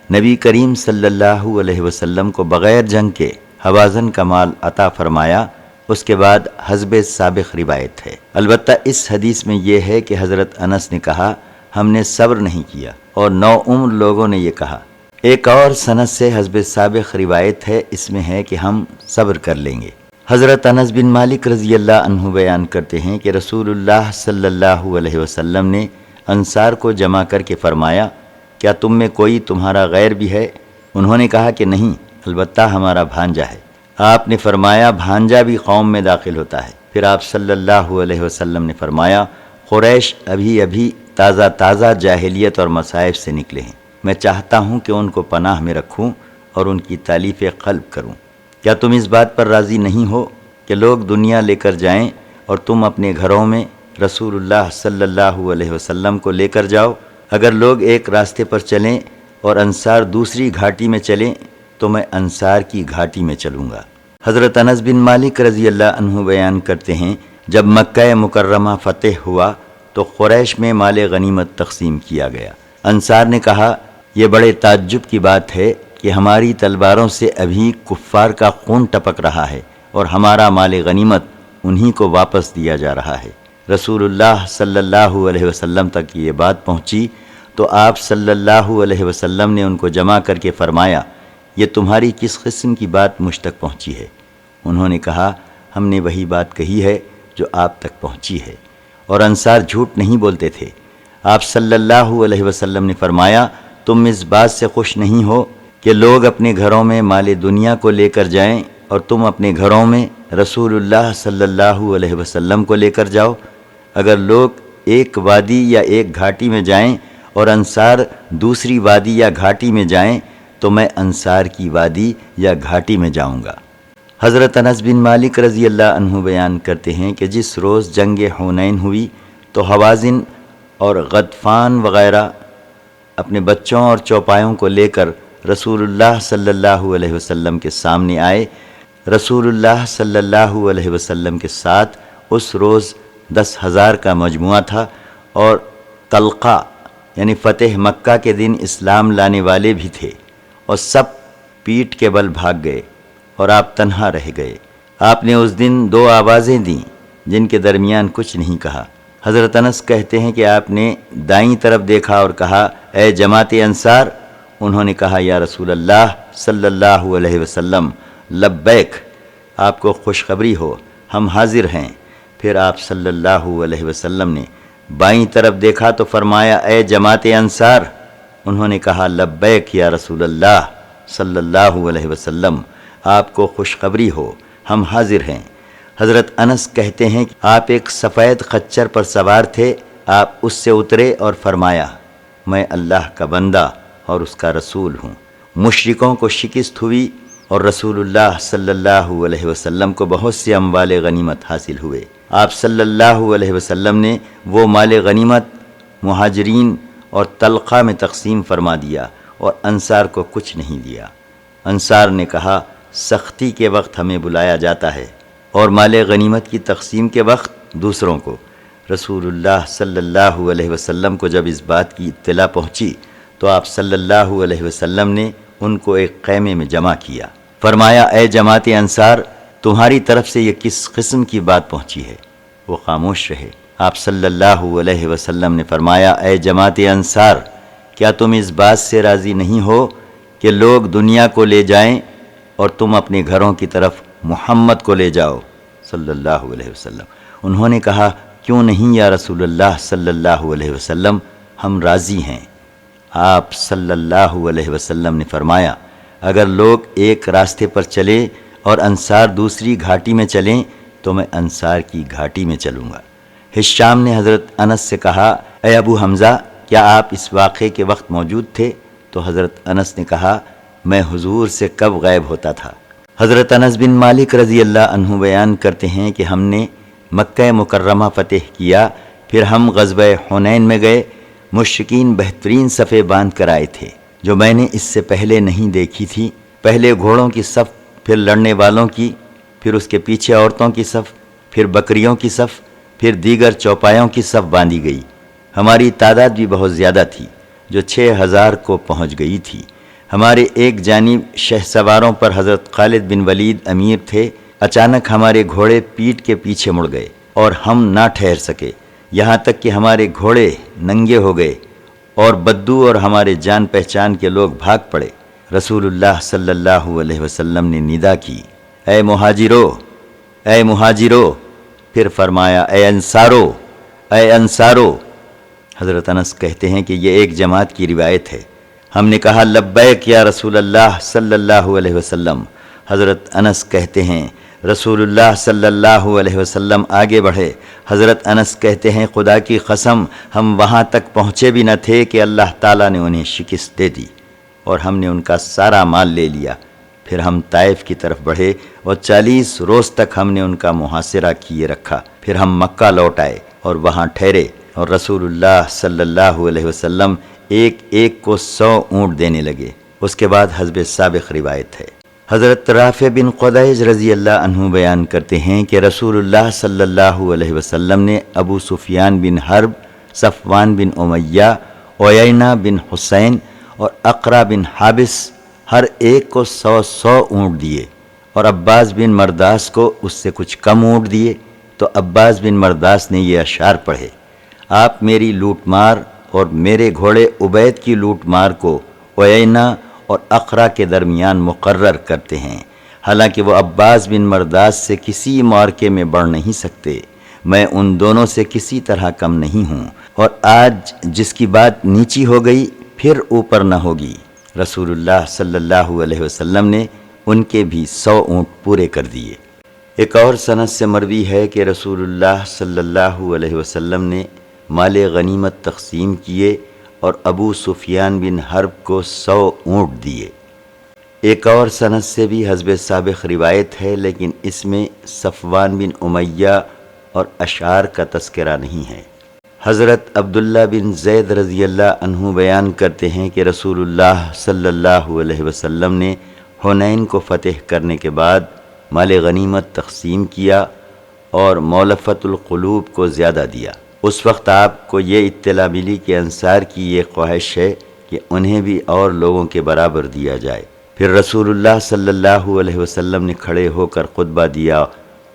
نبی کریم صلی اللہ علیہ وسلم کو بغیر جنگ کے ہوازن کا مال عطا فرمایا، اس کے بعد حسب سابق روایت ہے۔ البتہ اس حدیث میں یہ ہے کہ حضرت انس نے کہا، ہم نے صبر نہیں کیا، اور نو عمر لوگوں نے یہ کہا۔ ایک اور سند سے حسب سابق روایت ہے، اس میں ہے کہ ہم صبر کر لیں گے۔ حضرت انس بن مالک رضی اللہ عنہ بیان کرتے ہیں کہ رسول اللہ صلی اللہ علیہ وسلم نے انصار کو جمع کر کے فرمایا، کیا تم میں کوئی تمہارا غیر بھی ہے؟ انہوں نے کہا کہ نہیں، البتہ ہمارا بھانجا ہے۔ آپ نے فرمایا، بھانجا بھی قوم میں داخل ہوتا ہے۔ پھر آپ صلی اللہ علیہ وسلم نے فرمایا، قریش ابھی تازہ جاہلیت اور مصائب سے نکلے ہیں، میں چاہتا ہوں کہ ان کو پناہ میں رکھوں اور ان کی تالیف قلب کروں۔ کیا تم اس بات پر راضی نہیں ہو کہ لوگ دنیا لے کر جائیں اور تم اپنے گھروں میں رسول اللہ صلی اللہ علیہ وسلم کو لے کر جاؤ؟ اگر لوگ ایک راستے پر چلیں اور انصار دوسری گھاٹی میں چلیں تو میں انصار کی گھاٹی میں چلوں گا۔ حضرت انس بن مالک رضی اللہ عنہ بیان کرتے ہیں، جب مکہ مکرمہ فتح ہوا تو قریش میں مال غنیمت تقسیم کیا گیا۔ انصار نے کہا، یہ بڑے تعجب کی بات ہے کہ ہماری تلواروں سے ابھی کفار کا خون ٹپک رہا ہے اور ہمارا مال غنیمت انہی کو واپس دیا جا رہا ہے۔ رسول اللہ صلی اللہ علیہ وسلم تک یہ بات پہنچی تو آپ صلی اللہ علیہ وسلم نے ان کو جمع کر کے فرمایا، یہ تمہاری کس قسم کی بات مجھ تک پہنچی ہے؟ انہوں نے کہا، ہم نے وہی بات کہی ہے جو آپ تک پہنچی ہے، اور انصار جھوٹ نہیں بولتے تھے۔ آپ صلی اللہ علیہ وسلم نے فرمایا، تم اس بات سے خوش نہیں ہو کہ لوگ اپنے گھروں میں مال دنیا کو لے کر جائیں اور تم اپنے گھروں میں رسول اللہ صلی اللہ علیہ وسلم کو لے کر جاؤ؟ اگر لوگ ایک وادی یا ایک گھاٹی میں جائیں اور انصار دوسری وادی یا گھاٹی میں جائیں تو میں انصار کی وادی یا گھاٹی میں جاؤں گا۔ حضرت انس بن مالک رضی اللہ عنہ بیان کرتے ہیں کہ جس روز جنگ حنین ہوئی تو حوازن اور غطفان وغیرہ اپنے بچوں اور چوپایوں کو لے کر رسول اللہ صلی اللہ علیہ وسلم کے سامنے آئے۔ رسول اللہ صلی اللہ علیہ وسلم کے ساتھ اس روز 10,000 کا مجموعہ تھا، اور طلقہ یعنی فتح مکہ کے دن اسلام لانے والے بھی تھے، اور سب پیٹ کے بل بھاگ گئے اور آپ تنہا رہ گئے۔ آپ نے اس دن 2 آوازیں دیں جن کے درمیان کچھ نہیں کہا۔ حضرت انس کہتے ہیں کہ آپ نے دائیں طرف دیکھا اور کہا، اے جماعت انصار۔ انہوں نے کہا، یا رسول اللہ صلی اللہ علیہ وسلم، لبیک، آپ کو خوشخبری ہو، ہم حاضر ہیں۔ پھر آپ صلی اللہ علیہ وسلم نے بائیں طرف دیکھا تو فرمایا، اے جماعت انصار۔ انہوں نے کہا، لبیک یا رسول اللہ صلی اللہ علیہ وسلم، آپ کو خوشخبری ہو، ہم حاضر ہیں۔ حضرت انس کہتے ہیں کہ آپ ایک سفید خچر پر سوار تھے، آپ اس سے اترے اور فرمایا، میں اللہ کا بندہ اور اس کا رسول ہوں۔ مشرکوں کو شکست ہوئی اور رسول اللہ صلی اللہ علیہ وسلم کو بہت سے اموال غنیمت حاصل ہوئے۔ آپ صلی اللہ علیہ وسلم نے وہ مال غنیمت مہاجرین اور طلقہ میں تقسیم فرما دیا اور انصار کو کچھ نہیں دیا۔ انصار نے کہا، سختی کے وقت ہمیں بلایا جاتا ہے اور مال غنیمت کی تقسیم کے وقت دوسروں کو۔ رسول اللہ صلی اللہ علیہ وسلم کو جب اس بات کی اطلاع پہنچی تو آپ صلی اللہ علیہ وسلم نے ان کو ایک خیمے میں جمع کیا۔ فرمایا، اے جماعت انصار، تمہاری طرف سے یہ کس قسم کی بات پہنچی ہے؟ وہ خاموش رہے۔ آپ صلی اللہ علیہ وسلم نے فرمایا، اے جماعت انصار، کیا تم اس بات سے راضی نہیں ہو کہ لوگ دنیا کو لے جائیں اور تم اپنے گھروں کی طرف محمد کو لے جاؤ صلی اللہ علیہ وسلم۔ انہوں نے کہا کیوں نہیں یا رسول اللہ صلی اللہ علیہ وسلم، ہم راضی ہیں۔ آپ صلی اللہ علیہ وسلم نے فرمایا اگر لوگ ایک راستے پر چلیں اور انصار دوسری گھاٹی میں چلیں تو میں انصار کی گھاٹی میں چلوں گا۔ ہشام نے حضرت انس سے کہا اے ابو حمزہ کیا آپ اس واقعے کے وقت موجود تھے؟ تو حضرت انس نے کہا میں حضور سے کب غائب ہوتا تھا۔ حضرت انس بن مالک رضی اللہ عنہ بیان کرتے ہیں کہ ہم نے مکہ مکرمہ فتح کیا، پھر ہم غزوہ حنین میں گئے۔ مشرکین بہترین صفیں باندھ کر آئے تھے جو میں نے اس سے پہلے نہیں دیکھی تھی۔ پہلے گھوڑوں کی صف، پھر لڑنے والوں کی، پھر اس کے پیچھے عورتوں کی صف، پھر بکریوں کی صف، پھر دیگر چوپایوں کی صف باندھی گئی۔ ہماری تعداد بھی بہت زیادہ تھی جو 6000 کو پہنچ گئی تھی۔ ہمارے ایک جانب شہ سواروں پر حضرت خالد بن ولید امیر تھے۔ اچانک ہمارے گھوڑے پیٹ کے پیچھے مڑ گئے اور ہم نہ ٹھہر سکے، یہاں تک کہ ہمارے گھوڑے ننگے ہو گئے اور بدو اور ہمارے جان پہچان کے لوگ بھاگ پڑے۔ رسول اللہ صلی اللہ علیہ وسلم نے ندا کی اے مہاجرو، اے مہاجرو، پھر فرمایا اے انصارو، اے انصارو۔ حضرت انس کہتے ہیں کہ یہ ایک جماعت کی روایت ہے۔ ہم نے کہا لبیک یا رسول اللہ صلی اللہ علیہ وسلم۔ حضرت انس کہتے ہیں رسول اللہ صلی اللہ علیہ وسلم آگے بڑھے۔ حضرت انس کہتے ہیں خدا کی قسم ہم وہاں تک پہنچے بھی نہ تھے کہ اللہ تعالیٰ نے انہیں شکست دے دی اور ہم نے ان کا سارا مال لے لیا۔ پھر ہم طائف کی طرف بڑھے اور 40 روز تک ہم نے ان کا محاصرہ کیے رکھا۔ پھر ہم مکہ لوٹ آئے اور وہاں ٹھہرے اور رسول اللہ صلی اللہ علیہ وسلم ایک ایک کو 100 اونٹ دینے لگے۔ اس کے بعد حسب سابق روایت ہے۔ حضرت رافع بن قدیج رضی اللہ عنہ بیان کرتے ہیں کہ رسول اللہ صلی اللہ علیہ وسلم نے ابو سفیان بن حرب، صفوان بن امیہ، عیینہ بن حسین اور اقرا بن حابس ہر ایک کو 100 اونٹ دیے اور عباس بن مرداس کو اس سے کچھ کم اونٹ دیے۔ تو عباس بن مرداس نے یہ اشعار پڑھے آپ میری لوٹ مار اور میرے گھوڑے عبید کی لوٹ مار کو عیینہ اور اقرا کے درمیان مقرر کرتے ہیں، حالانکہ وہ عباس بن مرداس سے کسی معرکے میں بڑھ نہیں سکتے۔ میں ان دونوں سے کسی طرح کم نہیں ہوں، اور آج جس کی بات نیچی ہو گئی پھر اوپر نہ ہوگی۔ رسول اللہ صلی اللہ علیہ وسلم نے ان کے بھی 100 اونٹ پورے کر دیے۔ ایک اور سند سے مروی ہے کہ رسول اللہ صلی اللہ علیہ وسلم نے مال غنیمت تقسیم کیے اور ابو سفیان بن حرب کو 100 اونٹ دیے۔ ایک اور سند سے بھی حسب سابق روایت ہے، لیکن اس میں صفوان بن امیہ اور اشعار کا تذکرہ نہیں ہے۔ حضرت عبداللہ بن زید رضی اللہ عنہ بیان کرتے ہیں کہ رسول اللہ صلی اللہ علیہ وسلم نے حنین کو فتح کرنے کے بعد مال غنیمت تقسیم کیا اور مولفت القلوب کو زیادہ دیا۔ اس وقت آپ کو یہ اطلاع ملی کہ انصار کی یہ خواہش ہے کہ انہیں بھی اور لوگوں کے برابر دیا جائے۔ پھر رسول اللہ صلی اللہ علیہ وسلم نے کھڑے ہو کر خطبہ دیا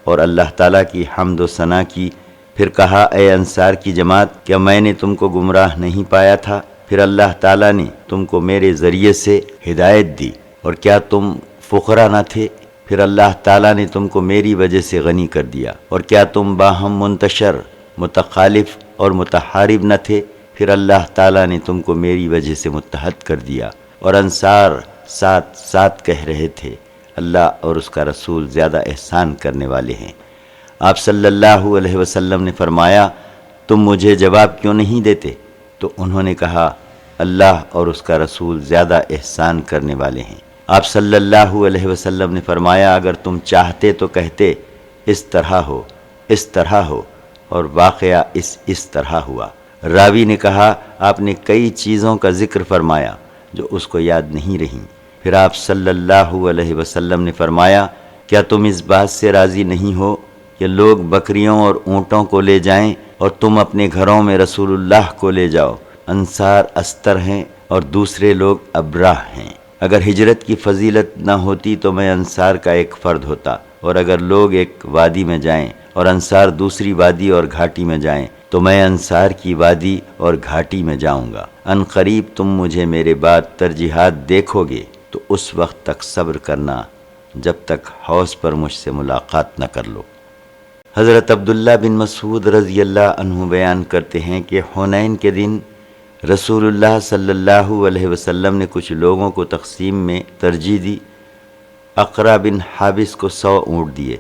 اور اللہ تعالیٰ کی حمد و ثنا کی۔ پھر کہا اے انصار کی جماعت، کیا میں نے تم کو گمراہ نہیں پایا تھا؟ پھر اللہ تعالیٰ نے تم کو میرے ذریعے سے ہدایت دی، اور کیا تم فقراء نہ تھے؟ پھر اللہ تعالیٰ نے تم کو میری وجہ سے غنی کر دیا، اور کیا تم باہم منتشر، متخالف اور متحارب نہ تھے؟ پھر اللہ تعالیٰ نے تم کو میری وجہ سے متحد کر دیا۔ اور انصار ساتھ ساتھ کہہ رہے تھے اللہ اور اس کا رسول زیادہ احسان کرنے والے ہیں۔ آپ صلی اللہ علیہ وسلم نے فرمایا تم مجھے جواب کیوں نہیں دیتے؟ تو انہوں نے کہا اللہ اور اس کا رسول زیادہ احسان کرنے والے ہیں۔ آپ صلی اللہ علیہ وسلم نے فرمایا اگر تم چاہتے تو کہتے اس طرح ہو، اس طرح ہو، اور واقعہ اس طرح ہوا۔ راوی نے کہا آپ نے کئی چیزوں کا ذکر فرمایا جو اس کو یاد نہیں رہیں۔ پھر آپ صلی اللہ علیہ وسلم نے فرمایا کیا تم اس بات سے راضی نہیں ہو کہ لوگ بکریوں اور اونٹوں کو لے جائیں اور تم اپنے گھروں میں رسول اللہ کو لے جاؤ؟ انصار استر ہیں اور دوسرے لوگ ابراہ ہیں۔ اگر ہجرت کی فضیلت نہ ہوتی تو میں انصار کا ایک فرد ہوتا، اور اگر لوگ ایک وادی میں جائیں اور انصار دوسری وادی اور گھاٹی میں جائیں تو میں انصار کی وادی اور گھاٹی میں جاؤں گا۔ ان قریب تم مجھے میرے بعد ترجیحات دیکھو گے تو اس وقت تک صبر کرنا جب تک حوض پر مجھ سے ملاقات نہ کر لو۔ حضرت عبداللہ بن مسعود رضی اللہ عنہ بیان کرتے ہیں کہ حنین کے دن رسول اللہ صلی اللہ علیہ وسلم نے کچھ لوگوں کو تقسیم میں ترجیح دی۔ اقرا بن حابس کو 100 اونٹ دیے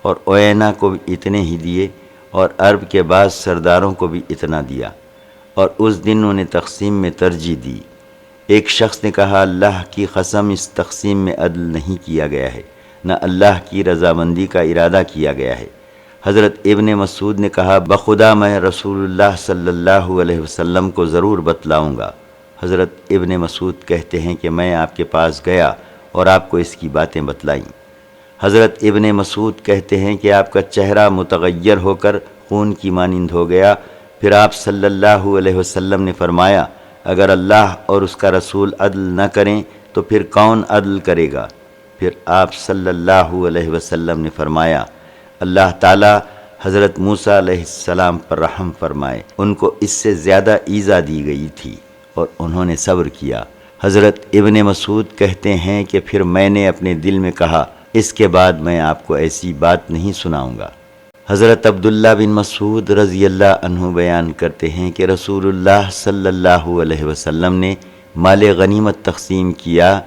اور عیینہ کو بھی اتنے ہی دیے، اور عرب کے بعض سرداروں کو بھی اتنا دیا، اور اس دن انہیں تقسیم میں ترجیح دی۔ ایک شخص نے کہا، اللہ کی قسم اس تقسیم میں عدل نہیں کیا گیا ہے، نہ اللہ کی رضامندی کا ارادہ کیا گیا ہے۔ حضرت ابن مسعود نے کہا، بخدا میں رسول اللہ صلی اللہ علیہ وسلم کو ضرور بتلاؤں گا۔ حضرت ابن مسعود کہتے ہیں کہ میں آپ کے پاس گیا اور آپ کو اس کی باتیں بتلائیں۔ حضرت ابن مسعود کہتے ہیں کہ آپ کا چہرہ متغیر ہو کر خون کی مانند ہو گیا۔ پھر آپ صلی اللہ علیہ وسلم نے فرمایا، اگر اللہ اور اس کا رسول عدل نہ کریں تو پھر کون عدل کرے گا؟ پھر آپ صلی اللہ علیہ وسلم نے فرمایا، اللہ تعالی حضرت موسیٰ علیہ السلام پر رحم فرمائے، ان کو اس سے زیادہ ایذا دی گئی تھی اور انہوں نے صبر کیا۔ حضرت ابن مسعود کہتے ہیں کہ پھر میں نے اپنے دل میں کہا، اس کے بعد میں آپ کو ایسی بات نہیں سناؤں گا۔ حضرت عبداللہ بن مسعود رضی اللہ عنہ بیان کرتے ہیں کہ رسول اللہ صلی اللہ علیہ وسلم نے مال غنیمت تقسیم کیا۔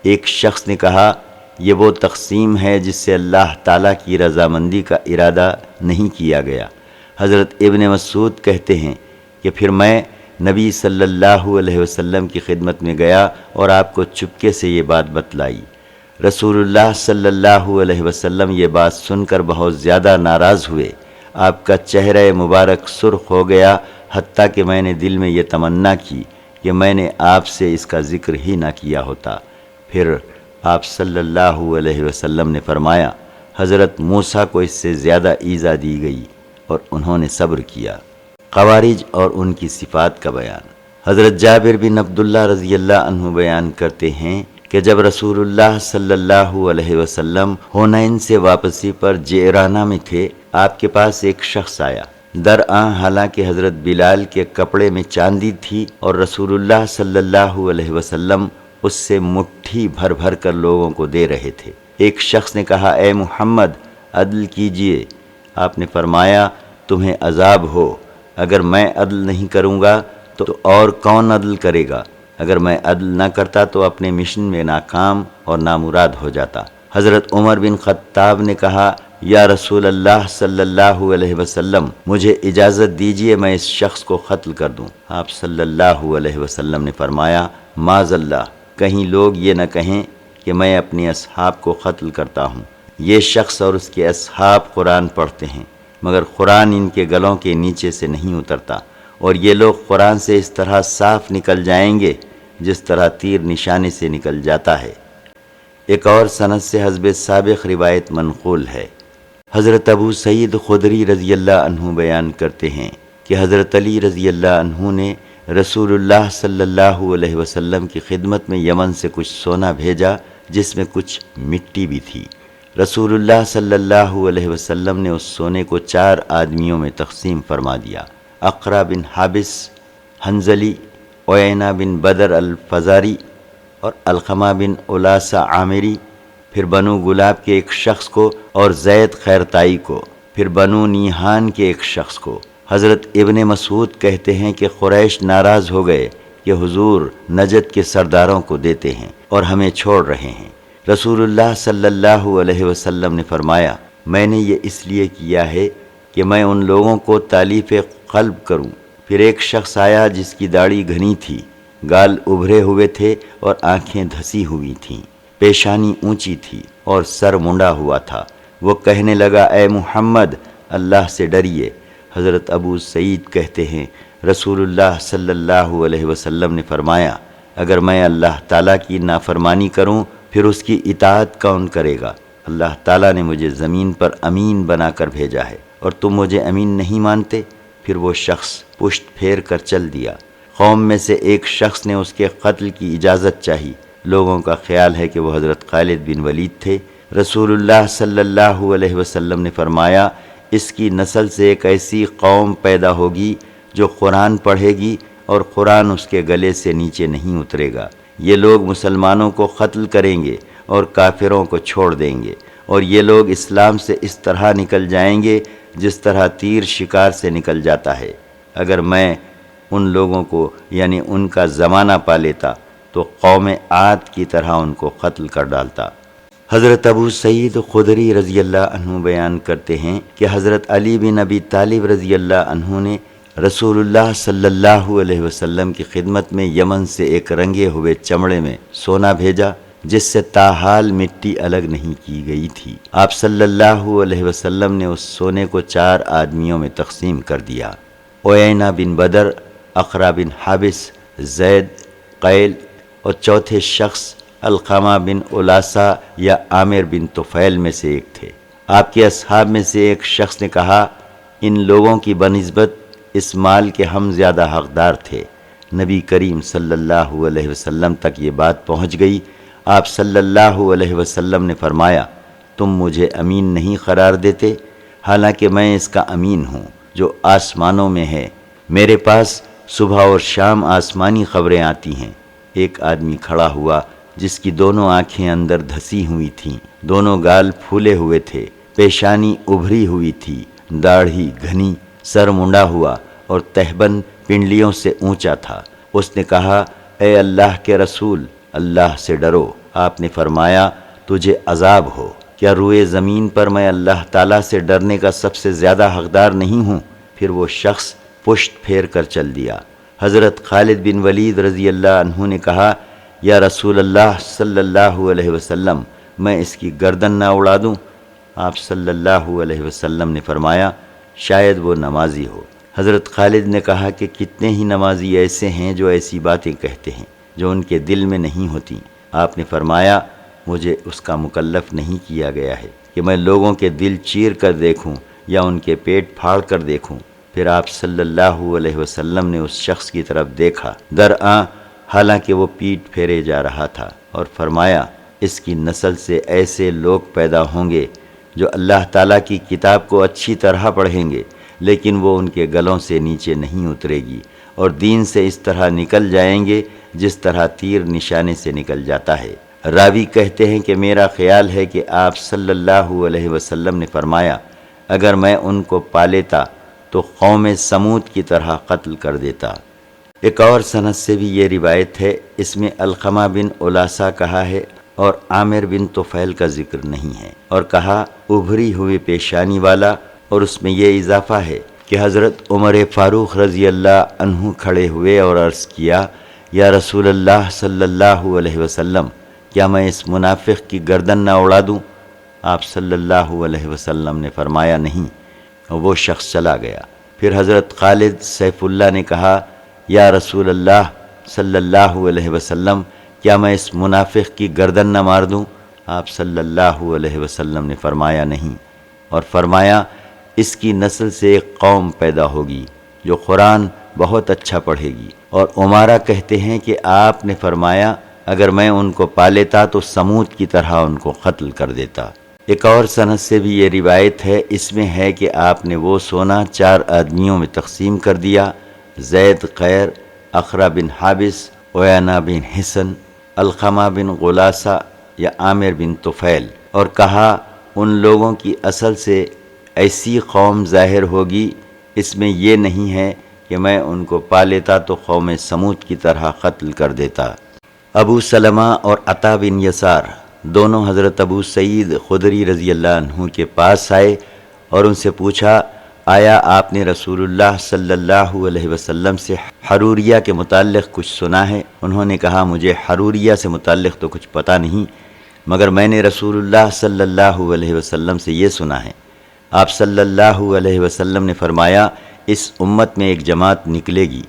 ایک شخص نے کہا، یہ وہ تقسیم ہے جس سے اللہ تعالیٰ کی رضامندی کا ارادہ نہیں کیا گیا۔ حضرت ابن مسعود کہتے ہیں کہ پھر میں نبی صلی اللہ علیہ وسلم کی خدمت میں گیا اور آپ کو چپکے سے یہ بات بتلائی۔ رسول اللہ صلی اللہ علیہ وسلم یہ بات سن کر بہت زیادہ ناراض ہوئے۔ آپ کا چہرہ مبارک سرخ ہو گیا، حتیٰ کہ میں نے دل میں یہ تمنا کی کہ میں نے آپ سے اس کا ذکر ہی نہ کیا ہوتا۔ پھر آپ صلی اللہ علیہ وسلم نے فرمایا، حضرت موسیٰ کو اس سے زیادہ ایذا دی گئی اور انہوں نے صبر کیا۔ خوارج اور ان کی صفات کا بیان۔ حضرت جابر بن عبداللہ رضی اللہ عنہ بیان کرتے ہیں کہ جب رسول اللہ صلی اللہ علیہ وسلم حنین سے واپسی پر جعرانہ میں تھے، آپ کے پاس ایک شخص آیا۔ درآں حالانکہ حضرت بلال کے کپڑے میں چاندی تھی اور رسول اللہ صلی اللہ علیہ وسلم اس سے مٹھی بھر بھر کر لوگوں کو دے رہے تھے۔ ایک شخص نے کہا، اے محمد عدل کیجئے۔ آپ نے فرمایا، تمہیں عذاب ہو، اگر میں عدل نہیں کروں گا تو اور کون عدل کرے گا؟ اگر میں عدل نہ کرتا تو اپنے مشن میں ناکام اور نامراد ہو جاتا۔ حضرت عمر بن خطاب نے کہا، یا رسول اللہ صلی اللہ علیہ وسلم، مجھے اجازت دیجئے میں اس شخص کو قتل کر دوں۔ آپ صلی اللہ علیہ وسلم نے فرمایا، معاذ اللہ، کہیں لوگ یہ نہ کہیں کہ میں اپنے اصحاب کو قتل کرتا ہوں۔ یہ شخص اور اس کے اصحاب قرآن پڑھتے ہیں، مگر قرآن ان کے گلوں کے نیچے سے نہیں اترتا، اور یہ لوگ قرآن سے اس طرح صاف نکل جائیں گے جس طرح تیر نشانے سے نکل جاتا ہے۔ ایک اور سند سے حسب سابق روایت منقول ہے۔ حضرت ابو سعید خدری رضی اللہ عنہ بیان کرتے ہیں کہ حضرت علی رضی اللہ عنہ نے رسول اللہ صلی اللہ علیہ وسلم کی خدمت میں یمن سے کچھ سونا بھیجا جس میں کچھ مٹی بھی تھی۔ رسول اللہ صلی اللہ علیہ وسلم نے اس سونے کو 4 آدمیوں میں تقسیم فرما دیا۔ اقرا بن حابس، حنظلی، عیینہ بن بدر الفزاری اور علقمہ بن علاسہ عامری، پھر بنو گلاب کے ایک شخص کو اور زید خیرتائی کو، پھر بنو نیہان کے ایک شخص کو۔ حضرت ابن مسعود کہتے ہیں کہ قریش ناراض ہو گئے کہ حضور نجد کے سرداروں کو دیتے ہیں اور ہمیں چھوڑ رہے ہیں۔ رسول اللہ صلی اللہ علیہ وسلم نے فرمایا، میں نے یہ اس لیے کیا ہے کہ میں ان لوگوں کو تالیف قلب کروں۔ پھر ایک شخص آیا جس کی داڑھی گھنی تھی، گال ابھرے ہوئے تھے اور آنکھیں دھسی ہوئی تھیں، پیشانی اونچی تھی اور سر منڈا ہوا تھا۔ وہ کہنے لگا، اے محمد، اللہ سے ڈریے۔ حضرت ابو سعید کہتے ہیں، رسول اللہ صلی اللہ علیہ وسلم نے فرمایا، اگر میں اللہ تعالیٰ کی نافرمانی کروں پھر اس کی اطاعت کون کرے گا؟ اللہ تعالیٰ نے مجھے زمین پر امین بنا کر بھیجا ہے اور تم مجھے امین نہیں مانتے؟ پھر وہ شخص پشت پھیر کر چل دیا۔ قوم میں سے ایک شخص نے اس کے قتل کی اجازت چاہی۔ لوگوں کا خیال ہے کہ وہ حضرت خالد بن ولید تھے۔ رسول اللہ صلی اللہ علیہ وسلم نے فرمایا، اس کی نسل سے ایک ایسی قوم پیدا ہوگی جو قرآن پڑھے گی اور قرآن اس کے گلے سے نیچے نہیں اترے گا۔ یہ لوگ مسلمانوں کو قتل کریں گے اور کافروں کو چھوڑ دیں گے، اور یہ لوگ اسلام سے اس طرح نکل جائیں گے جس طرح تیر شکار سے نکل جاتا ہے۔ اگر میں ان لوگوں کو یعنی ان کا زمانہ پا لیتا تو قوم عاد کی طرح ان کو قتل کر ڈالتا۔ حضرت ابو سعید خدری رضی اللہ عنہ بیان کرتے ہیں کہ حضرت علی بن ابی طالب رضی اللہ عنہ نے رسول اللہ صلی اللہ علیہ وسلم کی خدمت میں یمن سے ایک رنگے ہوئے چمڑے میں سونا بھیجا جس سے تاحال مٹی الگ نہیں کی گئی تھی۔ آپ صلی اللہ علیہ وسلم نے اس سونے کو 4 آدمیوں میں تقسیم کر دیا۔ عیینہ بن بدر، اقرا بن حابس، زید، قیل اور چوتھے شخص علقمہ بن علاسہ یا عامر بن طفیل میں سے ایک تھے۔ آپ کے اصحاب میں سے ایک شخص نے کہا، ان لوگوں کی بنسبت اس مال کے ہم زیادہ حقدار تھے۔ نبی کریم صلی اللہ علیہ وسلم تک یہ بات پہنچ گئی۔ آپ صلی اللہ علیہ وسلم نے فرمایا، تم مجھے امین نہیں قرار دیتے، حالانکہ میں اس کا امین ہوں جو آسمانوں میں ہے۔ میرے پاس صبح اور شام آسمانی خبریں آتی ہیں۔ ایک آدمی کھڑا ہوا جس کی دونوں آنکھیں اندر دھسی ہوئی تھیں، دونوں گال پھولے ہوئے تھے، پیشانی ابھری ہوئی تھی، داڑھی گھنی، سر منڈا ہوا اور تہبند پنڈلیوں سے اونچا تھا۔ اس نے کہا، اے اللہ کے رسول، اللہ سے ڈرو۔ آپ نے فرمایا، تجھے عذاب ہو۔ کیا روئے زمین پر میں اللہ تعالیٰ سے ڈرنے کا سب سے زیادہ حقدار نہیں ہوں؟ پھر وہ شخص پشت پھیر کر چل دیا۔ حضرت خالد بن ولید رضی اللہ عنہ نے کہا، یا رسول اللہ صلی اللہ علیہ وسلم، میں اس کی گردن نہ اڑا دوں؟ آپ صلی اللہ علیہ وسلم نے فرمایا، شاید وہ نمازی ہو۔ حضرت خالد نے کہا کہ کتنے ہی نمازی ایسے ہیں جو ایسی باتیں کہتے ہیں جو ان کے دل میں نہیں ہوتی۔ آپ نے فرمایا، مجھے اس کا مکلف نہیں کیا گیا ہے کہ میں لوگوں کے دل چیر کر دیکھوں یا ان کے پیٹ پھاڑ کر دیکھوں۔ پھر آپ صلی اللہ علیہ وسلم نے اس شخص کی طرف دیکھا درآں حالانکہ وہ پیٹ پھیرے جا رہا تھا، اور فرمایا، اس کی نسل سے ایسے لوگ پیدا ہوں گے جو اللہ تعالیٰ کی کتاب کو اچھی طرح پڑھیں گے لیکن وہ ان کے گلوں سے نیچے نہیں اترے گی، اور دین سے اس طرح نکل جائیں گے جس طرح تیر نشانے سے نکل جاتا ہے۔ راوی کہتے ہیں کہ میرا خیال ہے کہ آپ صلی اللہ علیہ وسلم نے فرمایا، اگر میں ان کو پا لیتا تو قوم سمود کی طرح قتل کر دیتا۔ ایک اور سند سے بھی یہ روایت ہے، اس میں علقمہ بن علاسہ کہا ہے اور عامر بن طفیل کا ذکر نہیں ہے، اور کہا ابھری ہوئی پیشانی والا، اور اس میں یہ اضافہ ہے کہ حضرت عمر فاروق رضی اللہ عنہ کھڑے ہوئے اور عرض کیا، یا رسول اللہ صلی اللہ علیہ وسلم، کیا میں اس منافق کی گردن نہ اڑا دوں؟ آپ صلی اللہ علیہ وسلم نے فرمایا نہیں، اور وہ شخص چلا گیا۔ پھر حضرت خالد سیف اللہ نے کہا، یا رسول اللہ صلی اللہ علیہ وسلم، کیا میں اس منافق کی گردن نہ مار دوں؟ آپ صلی اللہ علیہ وسلم نے فرمایا نہیں، اور فرمایا، اس کی نسل سے ایک قوم پیدا ہوگی جو قرآن بہت اچھا پڑھے گی۔ اور عمارہ کہتے ہیں کہ آپ نے فرمایا، اگر میں ان کو پا لیتا تو سمود کی طرح ان کو قتل کر دیتا۔ ایک اور سند سے بھی یہ روایت ہے، اس میں ہے کہ آپ نے وہ سونا 4 آدمیوں میں تقسیم کر دیا، زید قیر، اقرا بن حابس، عیینہ بن حصن، علقمہ بن علاسہ یا عامر بن طفیل، اور کہا، ان لوگوں کی اصل سے ایسی قوم ظاہر ہوگی، اس میں یہ نہیں ہے کہ میں ان کو پا لیتا تو قوم سمود کی طرح قتل کر دیتا۔ ابو سلمہ اور عطا بن یسار دونوں حضرت ابو سعید خدری رضی اللہ عنہ کے پاس آئے اور ان سے پوچھا، آیا آپ نے رسول اللہ صلی اللہ علیہ وسلم سے حروریہ کے متعلق کچھ سنا ہے؟ انہوں نے کہا، مجھے حروریہ سے متعلق تو کچھ پتہ نہیں، مگر میں نے رسول اللہ صلی اللہ علیہ وسلم سے یہ سنا ہے۔ آپ صلی اللہ علیہ وسلم نے فرمایا، اس امت میں ایک جماعت نکلے گی،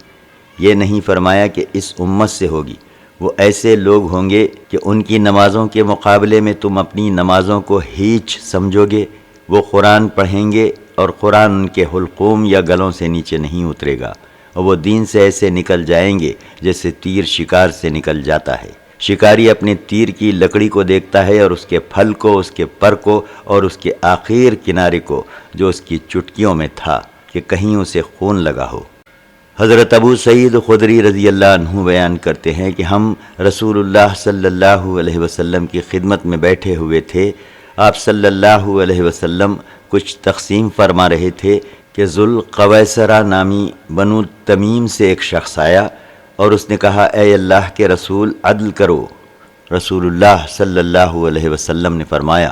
یہ نہیں فرمایا کہ اس امت سے ہوگی۔ وہ ایسے لوگ ہوں گے کہ ان کی نمازوں کے مقابلے میں تم اپنی نمازوں کو ہیچ سمجھو گے۔ وہ قرآن پڑھیں گے اور قرآن ان کے حلقوم یا گلوں سے نیچے نہیں اترے گا، اور وہ دین سے ایسے نکل جائیں گے جیسے تیر شکار سے نکل جاتا ہے۔ شکاری اپنے تیر کی لکڑی کو دیکھتا ہے اور اس کے پھل کو، اس کے پر کو اور اس کے آخر کنارے کو جو اس کی چٹکیوں میں تھا کہ کہیں اسے خون لگا ہو۔ حضرت ابو سعید خدری رضی اللہ عنہ بیان کرتے ہیں کہ ہم رسول اللہ صلی اللہ علیہ وسلم کی خدمت میں بیٹھے ہوئے تھے۔ آپ صلی اللہ علیہ وسلم کچھ تقسیم فرما رہے تھے کہ ذوالقویسرہ نامی بنو تمیم سے ایک شخص آیا اور اس نے کہا، اے اللہ کے رسول، عدل کرو۔ رسول اللہ صلی اللہ علیہ وسلم نے فرمایا،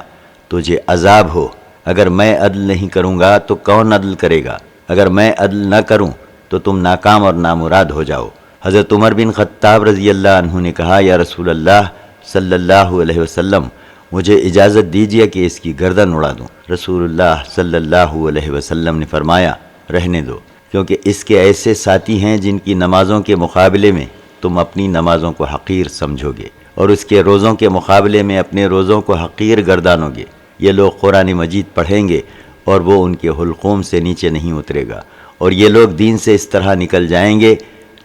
تجھے عذاب ہو، اگر میں عدل نہیں کروں گا تو کون عدل کرے گا؟ اگر میں عدل نہ کروں تو تم ناکام اور نامراد ہو جاؤ۔ حضرت عمر بن خطاب رضی اللہ عنہ نے کہا، یا رسول اللہ صلی اللہ علیہ وسلم، مجھے اجازت دیجیے کہ اس کی گردن اڑا دوں۔ رسول اللہ صلی اللہ علیہ وسلم نے فرمایا، رہنے دو، کیونکہ اس کے ایسے ساتھی ہیں جن کی نمازوں کے مقابلے میں تم اپنی نمازوں کو حقیر سمجھو گے، اور اس کے روزوں کے مقابلے میں اپنے روزوں کو حقیر گردانو گے۔ یہ لوگ قرآن مجید پڑھیں گے اور وہ ان کے حلقوم سے نیچے نہیں اترے گا، اور یہ لوگ دین سے اس طرح نکل جائیں گے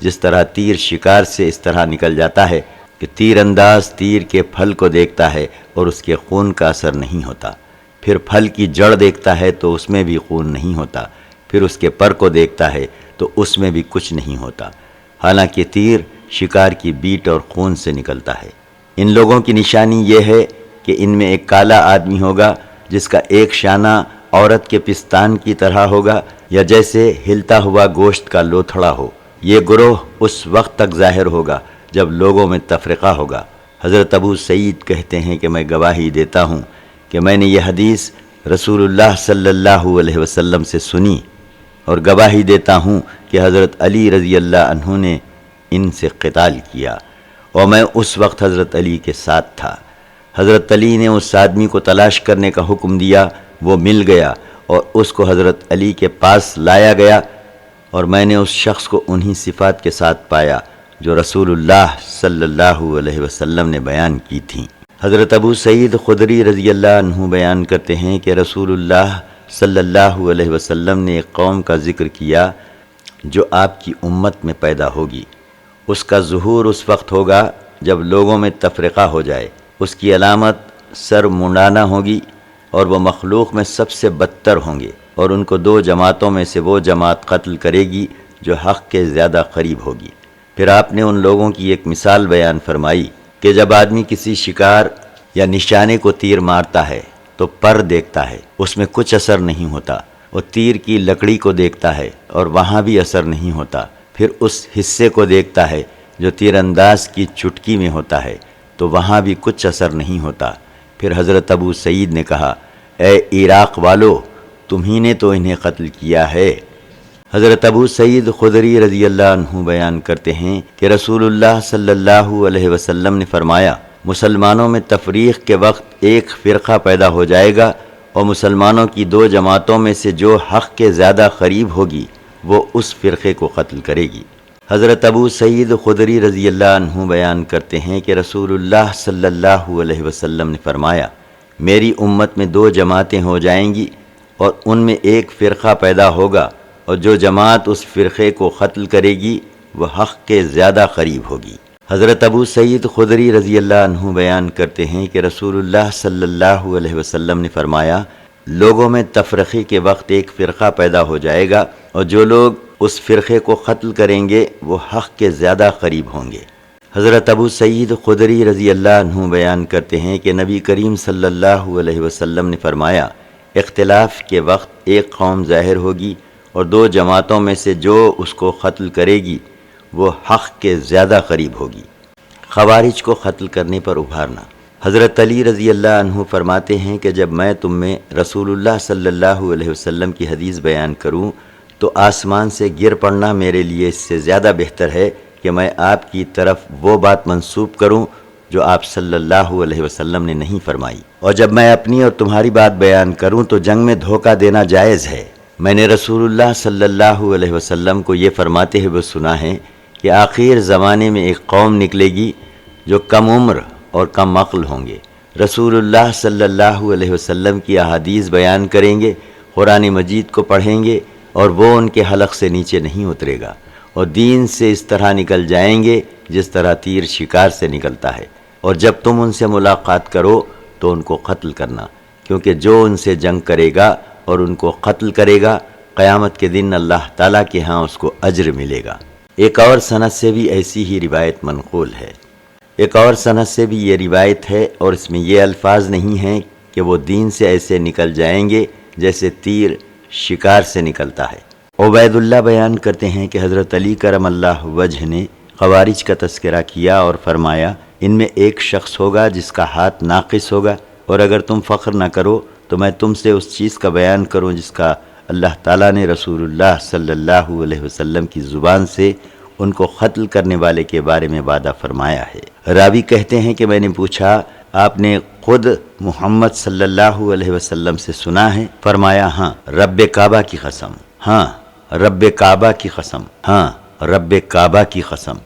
جس طرح تیر شکار سے اس طرح نکل جاتا ہے کہ تیر انداز تیر کے پھل کو دیکھتا ہے اور اس کے خون کا اثر نہیں ہوتا، پھر پھل کی جڑ دیکھتا ہے تو اس میں بھی خون نہیں ہوتا، پھر اس کے پر کو دیکھتا ہے تو اس میں بھی کچھ نہیں ہوتا، حالانکہ تیر شکار کی بیٹ اور خون سے نکلتا ہے۔ ان لوگوں کی نشانی یہ ہے کہ ان میں ایک کالا آدمی ہوگا جس کا ایک شانہ عورت کے پستان کی طرح ہوگا، یا جیسے ہلتا ہوا گوشت کا لوتھڑا ہو۔ یہ گروہ اس وقت تک ظاہر ہوگا جب لوگوں میں تفرقہ ہوگا۔ حضرت ابو سعید کہتے ہیں کہ میں گواہی دیتا ہوں کہ میں نے یہ حدیث رسول اللہ صلی اللہ علیہ وسلم سے سنی، اور گواہی دیتا ہوں کہ حضرت علی رضی اللہ عنہ نے ان سے قتال کیا، اور میں اس وقت حضرت علی کے ساتھ تھا۔ حضرت علی نے اس آدمی کو تلاش کرنے کا حکم دیا، وہ مل گیا اور اس کو حضرت علی کے پاس لایا گیا، اور میں نے اس شخص کو انہی صفات کے ساتھ پایا جو رسول اللہ صلی اللہ علیہ وسلم نے بیان کی تھیں۔ حضرت ابو سعید خدری رضی اللہ عنہ بیان کرتے ہیں کہ رسول اللہ صلی اللہ علیہ وسلم نے ایک قوم کا ذکر کیا جو آپ کی امت میں پیدا ہوگی۔ اس کا ظہور اس وقت ہوگا جب لوگوں میں تفرقہ ہو جائے۔ اس کی علامت سر منڈانا ہوگی، اور وہ مخلوق میں سب سے بدتر ہوں گے، اور ان کو دو جماعتوں میں سے وہ جماعت قتل کرے گی جو حق کے زیادہ قریب ہوگی۔ پھر آپ نے ان لوگوں کی ایک مثال بیان فرمائی کہ جب آدمی کسی شکار یا نشانے کو تیر مارتا ہے تو پر دیکھتا ہے، اس میں کچھ اثر نہیں ہوتا، وہ تیر کی لکڑی کو دیکھتا ہے اور وہاں بھی اثر نہیں ہوتا، پھر اس حصے کو دیکھتا ہے جو تیر انداز کی چٹکی میں ہوتا ہے تو وہاں بھی کچھ اثر نہیں ہوتا۔ پھر حضرت ابو سعید نے کہا، اے عراق والو، تمہیں نے تو انہیں قتل کیا ہے۔ حضرت ابو سعید خدری رضی اللہ عنہ بیان کرتے ہیں کہ رسول اللہ صلی اللہ علیہ وسلم نے فرمایا، مسلمانوں میں تفریق کے وقت ایک فرقہ پیدا ہو جائے گا، اور مسلمانوں کی دو جماعتوں میں سے جو حق کے زیادہ قریب ہوگی وہ اس فرقے کو قتل کرے گی۔ حضرت ابو سعید خدری رضی اللہ عنہ بیان کرتے ہیں کہ رسول اللہ صلی اللہ علیہ وسلم نے فرمایا، میری امت میں دو جماعتیں ہو جائیں گی، اور ان میں ایک فرقہ پیدا ہوگا، اور جو جماعت اس فرقے کو قتل کرے گی وہ حق کے زیادہ قریب ہوگی۔ حضرت ابو سعید خدری رضی اللہ عنہ بیان کرتے ہیں کہ رسول اللہ صلی اللہ علیہ وسلم نے فرمایا، لوگوں میں تفرقے کے وقت ایک فرقہ پیدا ہو جائے گا، اور جو لوگ اس فرقے کو قتل کریں گے وہ حق کے زیادہ قریب ہوں گے۔ حضرت ابو سعید خدری رضی اللہ عنہ بیان کرتے ہیں کہ نبی کریم صلی اللہ علیہ وسلم نے فرمایا، اختلاف کے وقت ایک قوم ظاہر ہوگی، اور دو جماعتوں میں سے جو اس کو قتل کرے گی وہ حق کے زیادہ قریب ہوگی۔ خوارج کو قتل کرنے پر ابھارنا۔ حضرت علی رضی اللہ عنہ فرماتے ہیں کہ جب میں تم میں رسول اللہ صلی اللہ علیہ وسلم کی حدیث بیان کروں تو آسمان سے گر پڑنا میرے لیے اس سے زیادہ بہتر ہے کہ میں آپ کی طرف وہ بات منسوب کروں جو آپ صلی اللہ علیہ وسلم نے نہیں فرمائی، اور جب میں اپنی اور تمہاری بات بیان کروں تو جنگ میں دھوکہ دینا جائز ہے۔ میں نے رسول اللہ صلی اللہ علیہ وسلم کو یہ فرماتے ہوئے سنا ہے کہ آخر زمانے میں ایک قوم نکلے گی جو کم عمر اور کم عقل ہوں گے، رسول اللہ صلی اللہ علیہ وسلم کی احادیث بیان کریں گے، قرآن مجید کو پڑھیں گے، اور وہ ان کے حلق سے نیچے نہیں اترے گا، اور دین سے اس طرح نکل جائیں گے جس طرح تیر شکار سے نکلتا ہے۔ اور جب تم ان سے ملاقات کرو تو ان کو قتل کرنا، کیونکہ جو ان سے جنگ کرے گا اور ان کو قتل کرے گا قیامت کے دن اللہ تعالیٰ کے ہاں اس کو اجر ملے گا۔ ایک اور سند سے بھی ایسی ہی روایت منقول ہے۔ ایک اور سند سے بھی یہ روایت ہے اور اس میں یہ الفاظ نہیں ہیں کہ وہ دین سے ایسے نکل جائیں گے جیسے تیر شکار سے نکلتا ہے۔ عبید اللہ بیان کرتے ہیں کہ حضرت علی کرم اللہ وجہ نے خوارج کا تذکرہ کیا اور فرمایا ان میں ایک شخص ہوگا جس کا ہاتھ ناقص ہوگا، اور اگر تم فخر نہ کرو تو میں تم سے اس چیز کا بیان کروں جس کا اللہ تعالیٰ نے رسول اللہ صلی اللہ علیہ وسلم کی زبان سے ان کو قتل کرنے والے کے بارے میں وعدہ فرمایا ہے۔ راوی کہتے ہیں کہ میں نے پوچھا آپ نے خود محمد صلی اللہ علیہ وسلم سے سنا ہے؟ فرمایا ہاں رب کعبہ کی قسم، ہاں رب کعبہ کی قسم، ہاں رب کعبہ کی قسم۔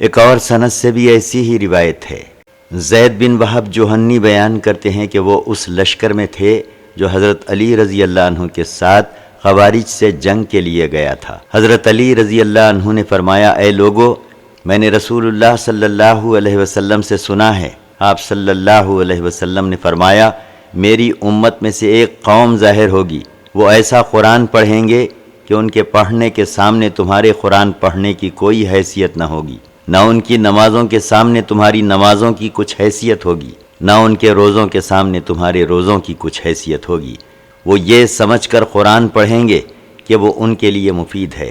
ایک اور سند سے بھی ایسی ہی روایت ہے۔ زید بن وہب جوہنی بیان کرتے ہیں کہ وہ اس لشکر میں تھے جو حضرت علی رضی اللہ عنہ کے ساتھ خوارج سے جنگ کے لیے گیا تھا۔ حضرت علی رضی اللہ عنہ نے فرمایا اے لوگو، میں نے رسول اللہ صلی اللہ علیہ وسلم سے سنا ہے، آپ صلی اللہ علیہ وسلم نے فرمایا میری امت میں سے ایک قوم ظاہر ہوگی، وہ ایسا قرآن پڑھیں گے کہ ان کے پڑھنے کے سامنے تمہارے قرآن پڑھنے کی کوئی حیثیت نہ ہوگی، نہ ان کی نمازوں کے سامنے تمہاری نمازوں کی کچھ حیثیت ہوگی، نہ ان کے روزوں کے سامنے تمہارے روزوں کی کچھ حیثیت ہوگی۔ وہ یہ سمجھ کر قرآن پڑھیں گے کہ وہ ان کے لیے مفید ہے،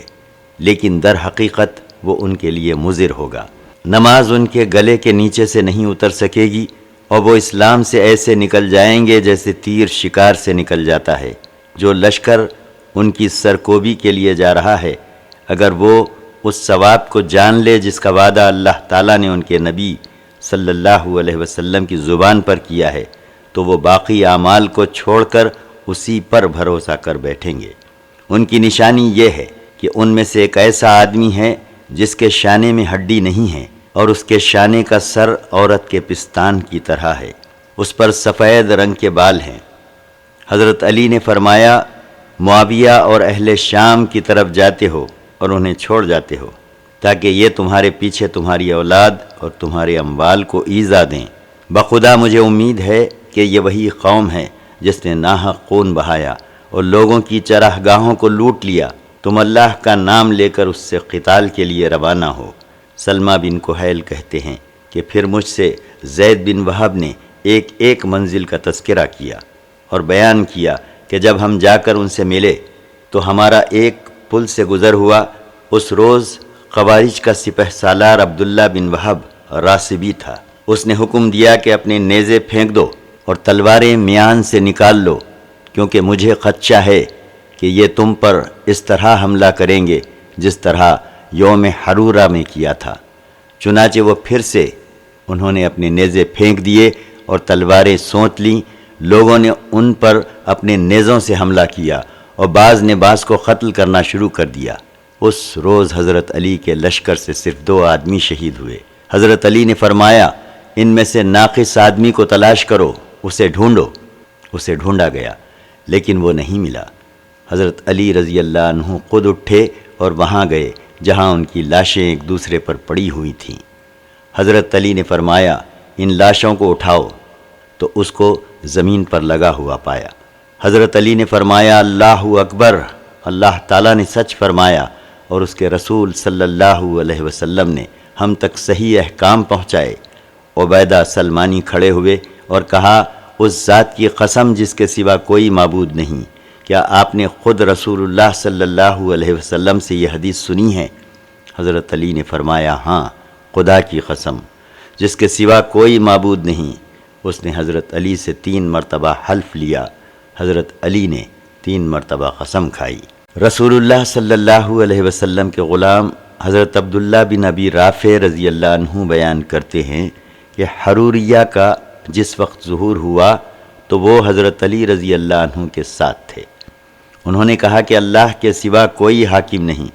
لیکن در حقیقت وہ ان کے لیے مضر ہوگا۔ نماز ان کے گلے کے نیچے سے نہیں اتر سکے گی، اور وہ اسلام سے ایسے نکل جائیں گے جیسے تیر شکار سے نکل جاتا ہے۔ جو لشکر ان کی سرکوبی کے لیے جا رہا ہے، اگر وہ اس ثواب کو جان لے جس کا وعدہ اللہ تعالیٰ نے ان کے نبی صلی اللہ علیہ وسلم کی زبان پر کیا ہے، تو وہ باقی اعمال کو چھوڑ کر اسی پر بھروسہ کر بیٹھیں گے۔ ان کی نشانی یہ ہے کہ ان میں سے ایک ایسا آدمی ہے جس کے شانے میں ہڈی نہیں ہے، اور اس کے شانے کا سر عورت کے پستان کی طرح ہے، اس پر سفید رنگ کے بال ہیں۔ حضرت علی نے فرمایا معاویہ اور اہل شام کی طرف جاتے ہو اور انہیں چھوڑ جاتے ہو تاکہ یہ تمہارے پیچھے تمہاری اولاد اور تمہارے اموال کو ایذا دیں۔ بخدا مجھے امید ہے کہ یہ وہی قوم ہے جس نے ناحق خون بہایا اور لوگوں کی چراگاہوں کو لوٹ لیا۔ تم اللہ کا نام لے کر اس سے قتال کے لیے روانہ ہو۔ سلمہ بن کہیل کہتے ہیں کہ پھر مجھ سے زید بن وہب نے ایک ایک منزل کا تذکرہ کیا اور بیان کیا کہ جب ہم جا کر ان سے ملے تو ہمارا ایک پل سے گزر ہوا۔ اس روز خوارج کا سپہ سالار عبداللہ بن وہب راسبی تھا۔ اس نے حکم دیا کہ اپنے نیزے پھینک دو اور تلواریں میان سے نکال لو، کیونکہ مجھے خدشہ ہے کہ یہ تم پر اس طرح حملہ کریں گے جس طرح یوم حرورہ میں کیا تھا۔ چنانچہ وہ پھر سے انہوں نے اپنے نیزے پھینک دیے اور تلواریں سونت لیں۔ لوگوں نے ان پر اپنے نیزوں سے حملہ کیا اور بعض نے بعض کو قتل کرنا شروع کر دیا۔ اس روز حضرت علی کے لشکر سے صرف 2 آدمی شہید ہوئے۔ حضرت علی نے فرمایا ان میں سے ناقص آدمی کو تلاش کرو، اسے ڈھونڈو۔ اسے ڈھونڈا گیا لیکن وہ نہیں ملا۔ حضرت علی رضی اللہ عنہ خود اٹھے اور وہاں گئے جہاں ان کی لاشیں ایک دوسرے پر پڑی ہوئی تھیں۔ حضرت علی نے فرمایا ان لاشوں کو اٹھاؤ، تو اس کو زمین پر لگا ہوا پایا۔ حضرت علی نے فرمایا اللہ اکبر، اللہ تعالیٰ نے سچ فرمایا اور اس کے رسول صلی اللہ علیہ وسلم نے ہم تک صحیح احکام پہنچائے۔ عبیدہ سلمانی کھڑے ہوئے اور کہا اس ذات کی قسم جس کے سوا کوئی معبود نہیں، کیا آپ نے خود رسول اللہ صلی اللہ علیہ وسلم سے یہ حدیث سنی ہے؟ حضرت علی نے فرمایا ہاں، خدا کی قسم جس کے سوا کوئی معبود نہیں۔ اس نے حضرت علی سے 3 مرتبہ حلف لیا۔ حضرت علی نے 3 مرتبہ قسم کھائی۔ رسول اللہ صلی اللہ علیہ وسلم کے غلام حضرت عبداللہ بن ابی رافع رضی اللہ عنہ بیان کرتے ہیں کہ حروریہ کا جس وقت ظہور ہوا تو وہ حضرت علی رضی اللہ عنہ کے ساتھ تھے۔ انہوں نے کہا کہ اللہ کے سوا کوئی حاکم نہیں۔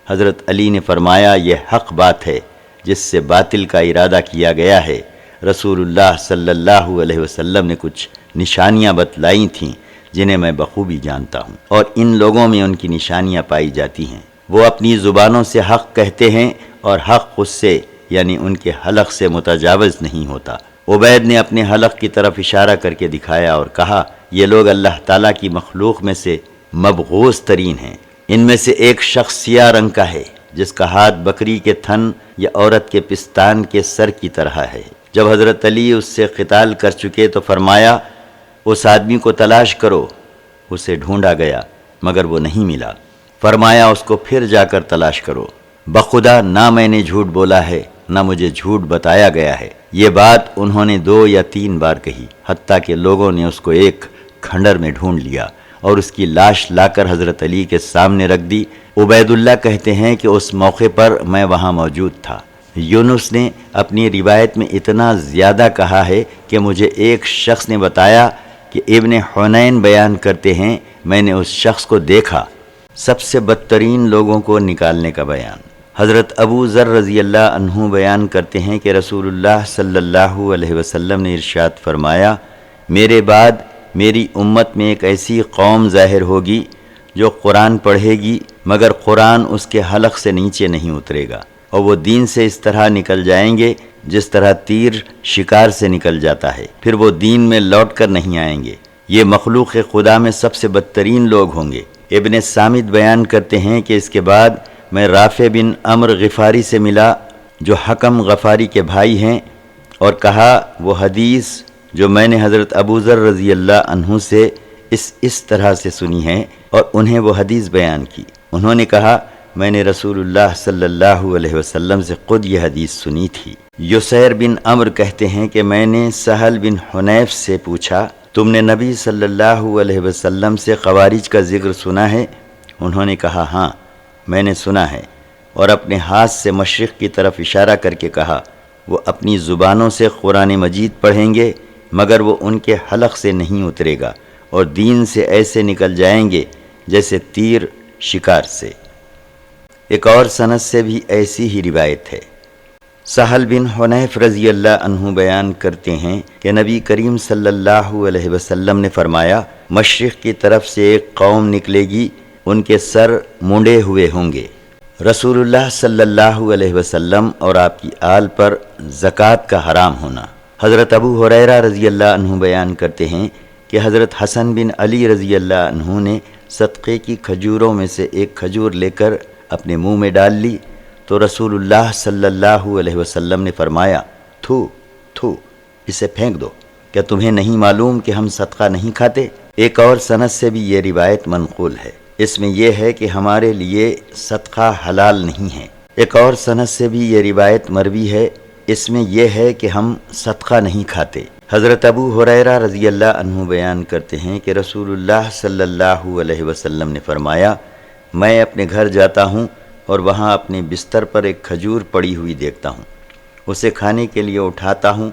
حضرت علی نے فرمایا یہ حق بات ہے جس سے باطل کا ارادہ کیا گیا ہے۔ رسول اللہ صلی اللہ علیہ وسلم نے کچھ نشانیاں بتلائی تھیں جنہیں میں بخوبی جانتا ہوں، اور ان لوگوں میں ان کی نشانیاں پائی جاتی ہیں۔ وہ اپنی زبانوں سے حق کہتے ہیں اور حق اس سے یعنی ان کے حلق سے متجاوز نہیں ہوتا۔ عبید نے اپنے حلق کی طرف اشارہ کر کے دکھایا اور کہا یہ لوگ اللہ تعالیٰ کی مخلوق میں سے مبغوض ترین ہیں۔ ان میں سے ایک شخص سیاہ رنگ کا ہے جس کا ہاتھ بکری کے تھن یا عورت کے پستان کے سر کی طرح ہے۔ جب حضرت علی اس سے قتال کر چکے تو فرمایا اس آدمی کو تلاش کرو۔ اسے ڈھونڈا گیا مگر وہ نہیں ملا۔ فرمایا اس کو پھر جا کر تلاش کرو۔ بخدا نہ میں نے جھوٹ بولا ہے نہ مجھے جھوٹ بتایا گیا ہے۔ یہ بات انہوں نے 2 یا 3 بار کہی، حتیٰ کہ لوگوں نے اس کو ایک کھنڈر میں ڈھونڈ لیا اور اس کی لاش لا کر حضرت علی کے سامنے رکھ دی۔ عبید اللہ کہتے ہیں کہ اس موقع پر میں وہاں موجود تھا۔ یونس نے اپنی روایت میں اتنا زیادہ کہا ہے کہ مجھے ایک شخص نے بتایا کہ ابن حنین بیان کرتے ہیں میں نے اس شخص کو دیکھا۔ سب سے بدترین لوگوں کو نکالنے کا بیان۔ حضرت ابو ذر رضی اللہ عنہ بیان کرتے ہیں کہ رسول اللہ صلی اللہ علیہ وسلم نے ارشاد فرمایا، میرے بعد میری امت میں ایک ایسی قوم ظاہر ہوگی جو قرآن پڑھے گی مگر قرآن اس کے حلق سے نیچے نہیں اترے گا، اور وہ دین سے اس طرح نکل جائیں گے جس طرح تیر شکار سے نکل جاتا ہے، پھر وہ دین میں لوٹ کر نہیں آئیں گے۔ یہ مخلوق خدا میں سب سے بدترین لوگ ہوں گے۔ ابن سامد بیان کرتے ہیں کہ اس کے بعد میں رافع بن عمرو غفاری سے ملا جو حکم غفاری کے بھائی ہیں، اور کہا وہ حدیث جو میں نے حضرت ابو ذر رضی اللہ عنہ سے اس طرح سے سنی ہے، اور انہیں وہ حدیث بیان کی۔ انہوں نے کہا میں نے رسول اللہ صلی اللہ علیہ وسلم سے خود یہ حدیث سنی تھی۔ یسیر بن عمرو کہتے ہیں کہ میں نے سہل بن حنیف سے پوچھا تم نے نبی صلی اللہ علیہ وسلم سے خوارج کا ذکر سنا ہے؟ انہوں نے کہا ہاں میں نے سنا ہے، اور اپنے ہاتھ سے مشرق کی طرف اشارہ کر کے کہا وہ اپنی زبانوں سے قرآن مجید پڑھیں گے مگر وہ ان کے حلق سے نہیں اترے گا، اور دین سے ایسے نکل جائیں گے جیسے تیر شکار سے۔ ایک اور سند سے بھی ایسی ہی روایت ہے۔ سہل بن حنیف رضی اللہ عنہ بیان کرتے ہیں کہ نبی کریم صلی اللہ علیہ وسلم نے فرمایا مشرق کی طرف سے ایک قوم نکلے گی، ان کے سر مونڈے ہوئے ہوں گے۔ رسول اللہ صلی اللہ علیہ وسلم اور آپ کی آل پر زکوٰۃ کا حرام ہونا۔ حضرت ابو ہریرہ رضی اللہ عنہ بیان کرتے ہیں کہ حضرت حسن بن علی رضی اللہ عنہ نے صدقے کی کھجوروں میں سے ایک کھجور لے کر اپنے منہ میں ڈال لی تو رسول اللہ صلی اللہ علیہ وسلم نے فرمایا تھو تھو، اسے پھینک دو، کیا تمہیں نہیں معلوم کہ ہم صدقہ نہیں کھاتے؟ ایک اور سند سے بھی یہ روایت منقول ہے، اس میں یہ ہے کہ ہمارے لیے صدقہ حلال نہیں ہے۔ ایک اور سند سے بھی یہ روایت مروی ہے، اس میں یہ ہے کہ ہم صدقہ نہیں کھاتے۔ حضرت ابو ہریرہ رضی اللہ عنہ بیان کرتے ہیں کہ رسول اللہ صلی اللہ علیہ وسلم نے فرمایا میں اپنے گھر جاتا ہوں اور وہاں اپنے بستر پر ایک کھجور پڑی ہوئی دیکھتا ہوں، اسے کھانے کے لیے اٹھاتا ہوں،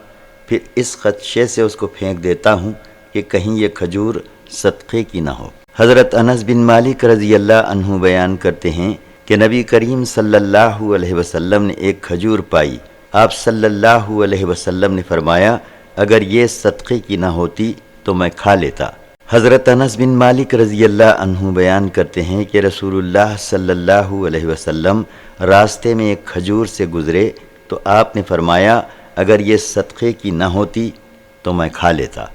پھر اس خدشے سے اس کو پھینک دیتا ہوں کہ کہیں یہ کھجور صدقے کی نہ ہو۔ حضرت انس بن مالک رضی اللہ عنہ بیان کرتے ہیں کہ نبی کریم صلی اللہ علیہ وسلم نے ایک کھجور پائی، آپ صلی اللہ علیہ وسلم نے فرمایا اگر یہ صدقے کی نہ ہوتی تو میں کھا لیتا۔ حضرت انس بن مالک رضی اللہ عنہ بیان کرتے ہیں کہ رسول اللہ صلی اللہ علیہ وسلم راستے میں ایک کھجور سے گزرے تو آپ نے فرمایا اگر یہ صدقے کی نہ ہوتی تو میں کھا لیتا۔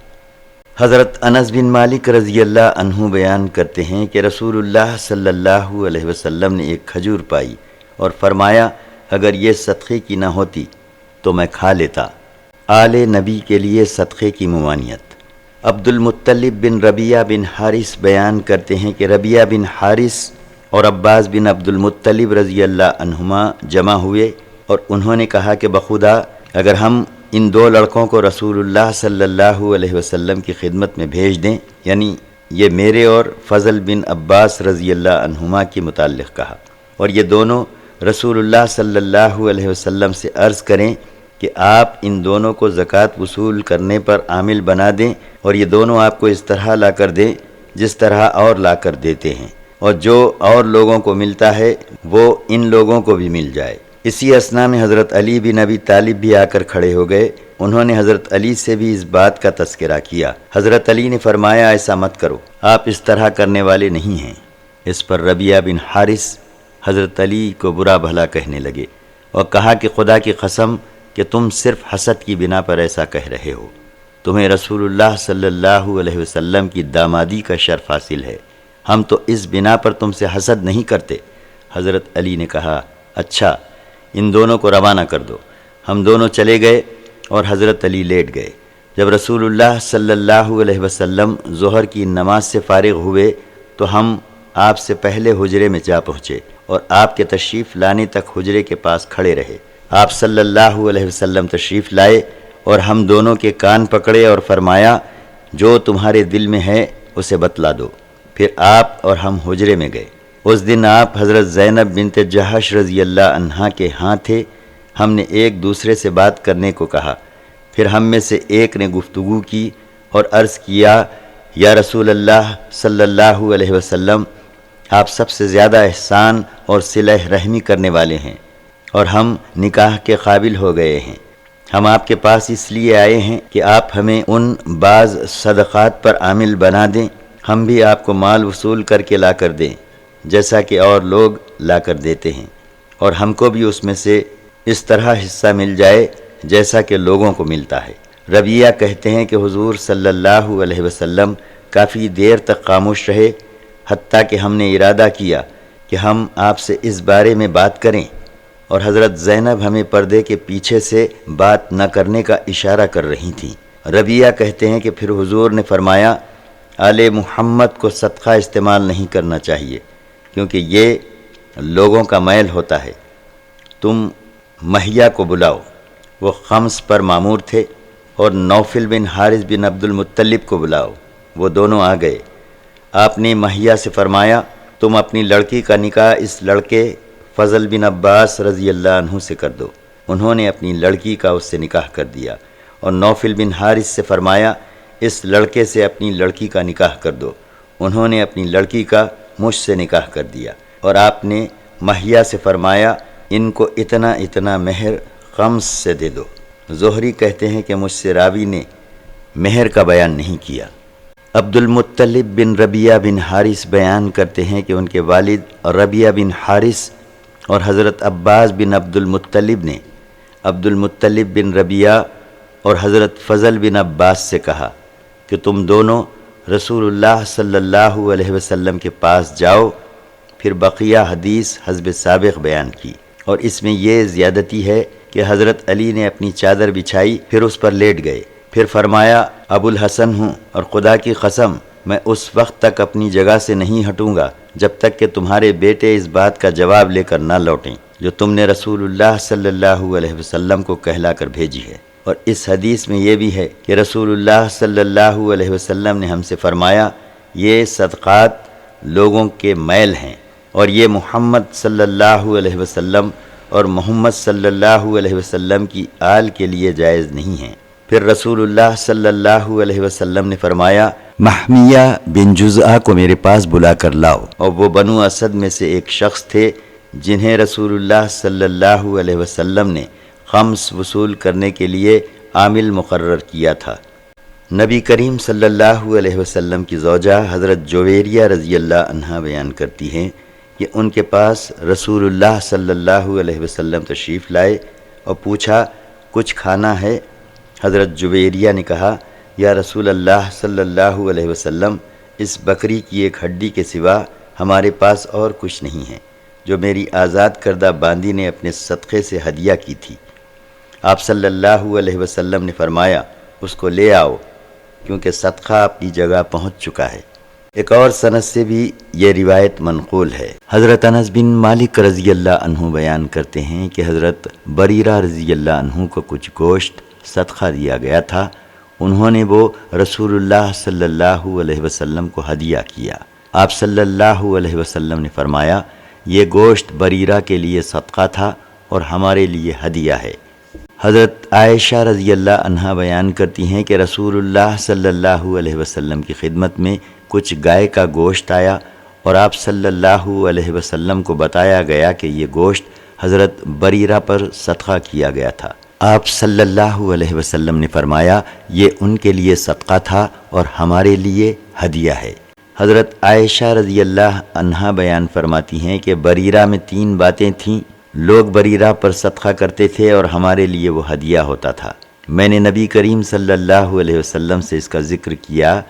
حضرت انس بن مالک رضی اللہ عنہ بیان کرتے ہیں کہ رسول اللہ صلی اللہ علیہ وسلم نے ایک کھجور پائی اور فرمایا اگر یہ صدقے کی نہ ہوتی تو میں کھا لیتا۔ آل نبی کے لیے صدقے کی ممانعت۔ عبد المطلب بن ربیعہ بن حارث بیان کرتے ہیں کہ ربیعہ بن حارث اور عباس بن عبد المطلب رضی اللہ عنہما جمع ہوئے اور انہوں نے کہا کہ بخدا اگر ہم ان 2 لڑکوں کو رسول اللہ صلی اللہ علیہ وسلم کی خدمت میں بھیج دیں، یعنی یہ میرے اور فضل بن عباس رضی اللہ عنہما کے متعلق کہا، اور یہ دونوں رسول اللہ صلی اللہ علیہ وسلم سے عرض کریں کہ آپ ان دونوں کو زکوٰۃ وصول کرنے پر عامل بنا دیں اور یہ دونوں آپ کو اس طرح لا کر دیں جس طرح اور لا کر دیتے ہیں، اور جو اور لوگوں کو ملتا ہے وہ ان لوگوں کو بھی مل جائے۔ اسی اثنا میں حضرت علی بن ابی طالب بھی آ کر کھڑے ہو گئے، انہوں نے حضرت علی سے بھی اس بات کا تذکرہ کیا۔ حضرت علی نے فرمایا ایسا مت کرو، آپ اس طرح کرنے والے نہیں ہیں۔ اس پر ربیعہ بن حارث حضرت علی کو برا بھلا کہنے لگے اور کہا کہ خدا کی قسم کہ تم صرف حسد کی بنا پر ایسا کہہ رہے ہو، تمہیں رسول اللہ صلی اللہ علیہ وسلم کی دامادی کا شرف حاصل ہے ہم تو اس بنا پر تم سے حسد نہیں کرتے۔ حضرت علی نے کہا اچھا، ان دونوں کو روانہ کر دو۔ ہم دونوں چلے گئے اور حضرت علی لیٹ گئے۔ جب رسول اللہ صلی اللہ علیہ وسلم ظہر کی نماز سے فارغ ہوئے تو ہم آپ سے پہلے حجرے میں جا پہنچے اور آپ کے تشریف لانے تک حجرے کے پاس کھڑے رہے۔ آپ صلی اللہ علیہ وسلم تشریف لائے اور ہم دونوں کے کان پکڑے اور فرمایا جو تمہارے دل میں ہے اسے بتلا دو۔ پھر آپ اور ہم حجرے میں گئے۔ اس دن آپ حضرت زینب بنت جہش رضی اللہ عنہا کے ہاں تھے۔ ہم نے ایک دوسرے سے بات کرنے کو کہا۔ پھر ہم میں سے ایک نے گفتگو کی اور عرض کیا یا رسول اللہ صلی اللہ علیہ وسلم، آپ سب سے زیادہ احسان اور صلہ رحمی کرنے والے ہیں اور ہم نکاح کے قابل ہو گئے ہیں۔ ہم آپ کے پاس اس لیے آئے ہیں کہ آپ ہمیں ان بعض صدقات پر عامل بنا دیں، ہم بھی آپ کو مال وصول کر کے لا کر دیں جیسا کہ اور لوگ لا کر دیتے ہیں، اور ہم کو بھی اس میں سے اس طرح حصہ مل جائے جیسا کہ لوگوں کو ملتا ہے۔ ربیہ کہتے ہیں کہ حضور صلی اللہ علیہ وسلم کافی دیر تک خاموش رہے، حتیٰ کہ ہم نے ارادہ کیا کہ ہم آپ سے اس بارے میں بات کریں، اور حضرت زینب ہمیں پردے کے پیچھے سے بات نہ کرنے کا اشارہ کر رہی تھیں۔ ربیہ کہتے ہیں کہ پھر حضور نے فرمایا آل محمد کو صدقہ استعمال نہیں کرنا چاہیے کیونکہ یہ لوگوں کا میل ہوتا ہے، تم مہیا کو بلاؤ۔ وہ خمس پر مامور تھے، اور نوفل بن حارث بن عبد المطلب کو بلاؤ۔ وہ دونوں آ گئے۔ آپ نے مہیا سے فرمایا تم اپنی لڑکی کا نکاح اس لڑکے فضل بن عباس رضی اللہ عنہ سے کر دو۔ انہوں نے اپنی لڑکی کا اس سے نکاح کر دیا، اور نوفل بن حارث سے فرمایا اس لڑکے سے اپنی لڑکی کا نکاح کر دو۔ انہوں نے اپنی لڑکی کا مجھ سے نکاح کر دیا، اور آپ نے مہیا سے فرمایا ان کو اتنا اتنا مہر خمس سے دے دو۔ زہری کہتے ہیں کہ مجھ سے راوی نے مہر کا بیان نہیں کیا۔ عبد المطلب بن ربیہ بن حارث بیان کرتے ہیں کہ ان کے والد ربیہ بن حارث اور حضرت عباس بن عبد المطلب نے عبد المطلب بن ربیہ اور حضرت فضل بن عباس سے کہا کہ تم دونوں رسول اللہ صلی اللہ علیہ وسلم کے پاس جاؤ۔ پھر بقیہ حدیث حسب سابق بیان کی، اور اس میں یہ زیادتی ہے کہ حضرت علی نے اپنی چادر بچھائی، پھر اس پر لیٹ گئے، پھر فرمایا ابو الحسن ہوں اور خدا کی قسم میں اس وقت تک اپنی جگہ سے نہیں ہٹوں گا جب تک کہ تمہارے بیٹے اس بات کا جواب لے کر نہ لوٹیں جو تم نے رسول اللہ صلی اللہ علیہ وسلم کو کہلا کر بھیجی ہے۔ اور اس حدیث میں یہ بھی ہے کہ رسول اللہ صلی اللہ علیہ وسلم نے ہم سے فرمایا یہ صدقات لوگوں کے میل ہیں، اور یہ محمد صلی اللہ علیہ وسلم اور محمد صلی اللہ علیہ وسلم کی آل کے لیے جائز نہیں ہیں۔ پھر رسول اللہ صلی اللہ علیہ وسلم نے فرمایا محمیہ بن جزعہ کو میرے پاس بلا کر لاؤ، اور وہ بنو اسد میں سے ایک شخص تھے جنہیں رسول اللہ صلی اللہ علیہ وسلم نے خمس وصول کرنے کے لیے عامل مقرر کیا تھا۔ نبی کریم صلی اللہ علیہ وسلم کی زوجہ حضرت جویریہ رضی اللہ عنہا بیان کرتی ہیں کہ ان کے پاس رسول اللہ صلی اللہ علیہ وسلم تشریف لائے اور پوچھا کچھ کھانا ہے؟ حضرت جویریہ نے کہا یا رسول اللہ صلی اللہ علیہ وسلم، اس بکری کی ایک ہڈی کے سوا ہمارے پاس اور کچھ نہیں ہے جو میری آزاد کردہ باندی نے اپنے صدقے سے ہدیہ کی تھی۔ آپ صلی اللہ علیہ وسلم نے فرمایا اس کو لے آؤ کیونکہ صدقہ اپنی جگہ پہنچ چکا ہے۔ ایک اور سند سے بھی یہ روایت منقول ہے۔ حضرت انس بن مالک رضی اللہ عنہ بیان کرتے ہیں کہ حضرت بریرہ رضی اللہ عنہ کو کچھ گوشت صدقہ دیا گیا تھا، انہوں نے وہ رسول اللہ صلی اللہ علیہ وسلم کو ہدیہ کیا۔ آپ صلی اللہ علیہ وسلم نے فرمایا یہ گوشت بریرہ کے لیے صدقہ تھا اور ہمارے لیے ہدیہ ہے۔ حضرت عائشہ رضی اللہ عنہا بیان کرتی ہیں کہ رسول اللہ صلی اللہ علیہ وسلم کی خدمت میں کچھ گائے کا گوشت آیا اور آپ صلی اللہ علیہ وسلم کو بتایا گیا کہ یہ گوشت حضرت بریرہ پر صدقہ کیا گیا تھا۔ آپ صلی اللہ علیہ وسلم نے فرمایا یہ ان کے لیے صدقہ تھا اور ہمارے لیے ہدیہ ہے۔ حضرت عائشہ رضی اللہ عنہا بیان فرماتی ہیں کہ بریرہ میں 3 باتیں تھیں، لوگ بریرہ پر صدقہ کرتے تھے اور ہمارے لیے وہ ہدیہ ہوتا تھا۔ میں نے نبی کریم صلی اللہ علیہ وسلم سے اس کا ذکر کیا،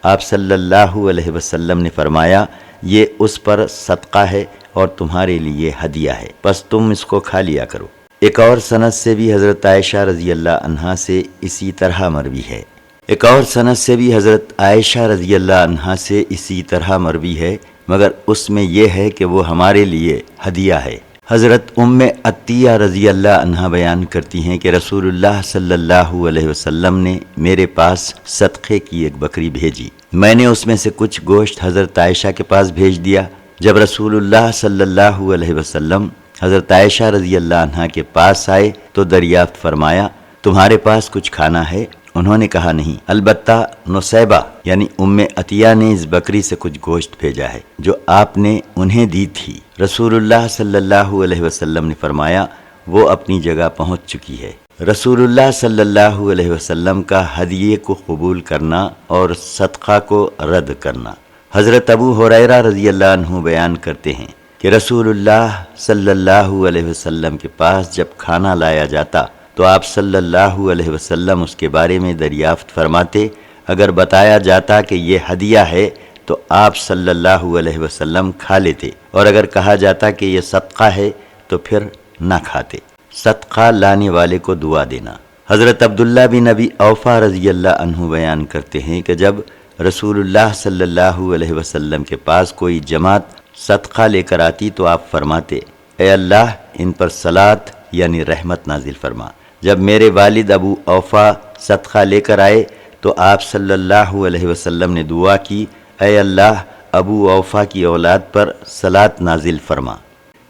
آپ صلی اللہ علیہ وسلم نے فرمایا یہ اس پر صدقہ ہے اور تمہارے لیے ہدیہ ہے، بس تم اس کو کھا لیا کرو۔ ایک اور سند سے بھی حضرت عائشہ رضی اللہ عنہا سے اسی طرح مروی ہے۔ ایک اور سند سے بھی حضرت عائشہ رضی اللہ عنہا سے اسی طرح مروی ہے، مگر اس میں یہ ہے کہ وہ ہمارے لیے ہدیہ ہے۔ حضرت ام عطیہ رضی اللہ عنہا بیان کرتی ہیں کہ رسول اللہ صلی اللہ علیہ وسلم نے میرے پاس صدقے کی ایک بکری بھیجی، میں نے اس میں سے کچھ گوشت حضرت عائشہ کے پاس بھیج دیا۔ جب رسول اللہ صلی اللہ علیہ وسلم حضرت عائشہ رضی اللہ عنہا کے پاس آئے تو دریافت فرمایا تمہارے پاس کچھ کھانا ہے؟ انہوں نے کہا نہیں، البتہ نصیبہ یعنی ام عطیہ نے اس بکری سے کچھ گوشت بھیجا ہے جو آپ نے انہیں دی تھی۔ رسول اللہ صلی اللہ علیہ وسلم نے فرمایا وہ اپنی جگہ پہنچ چکی ہے۔ رسول اللہ صلی اللہ علیہ وسلم کا ہدیے کو قبول کرنا اور صدقہ کو رد کرنا۔ حضرت ابو ہریرہ رضی اللہ عنہ بیان کرتے ہیں کہ رسول اللہ صلی اللہ علیہ وسلم کے پاس جب کھانا لایا جاتا تو آپ صلی اللہ علیہ وسلم اس کے بارے میں دریافت فرماتے، اگر بتایا جاتا کہ یہ ہدیہ ہے تو آپ صلی اللہ علیہ وسلم کھا لیتے، اور اگر کہا جاتا کہ یہ صدقہ ہے تو پھر نہ کھاتے۔ صدقہ لانے والے کو دعا دینا۔ حضرت عبداللہ بن ابی اوفا رضی اللہ عنہ بیان کرتے ہیں کہ جب رسول اللہ صلی اللہ علیہ وسلم کے پاس کوئی جماعت صدقہ لے کر آتی تو آپ فرماتے اے اللہ ان پر صلاۃ یعنی رحمت نازل فرما۔ جب میرے والد ابو اوفا صدقہ لے کر آئے تو آپ صلی اللہ علیہ وسلم نے دعا کی اے اللہ ابو اوفا کی اولاد پر صلاۃ نازل فرما۔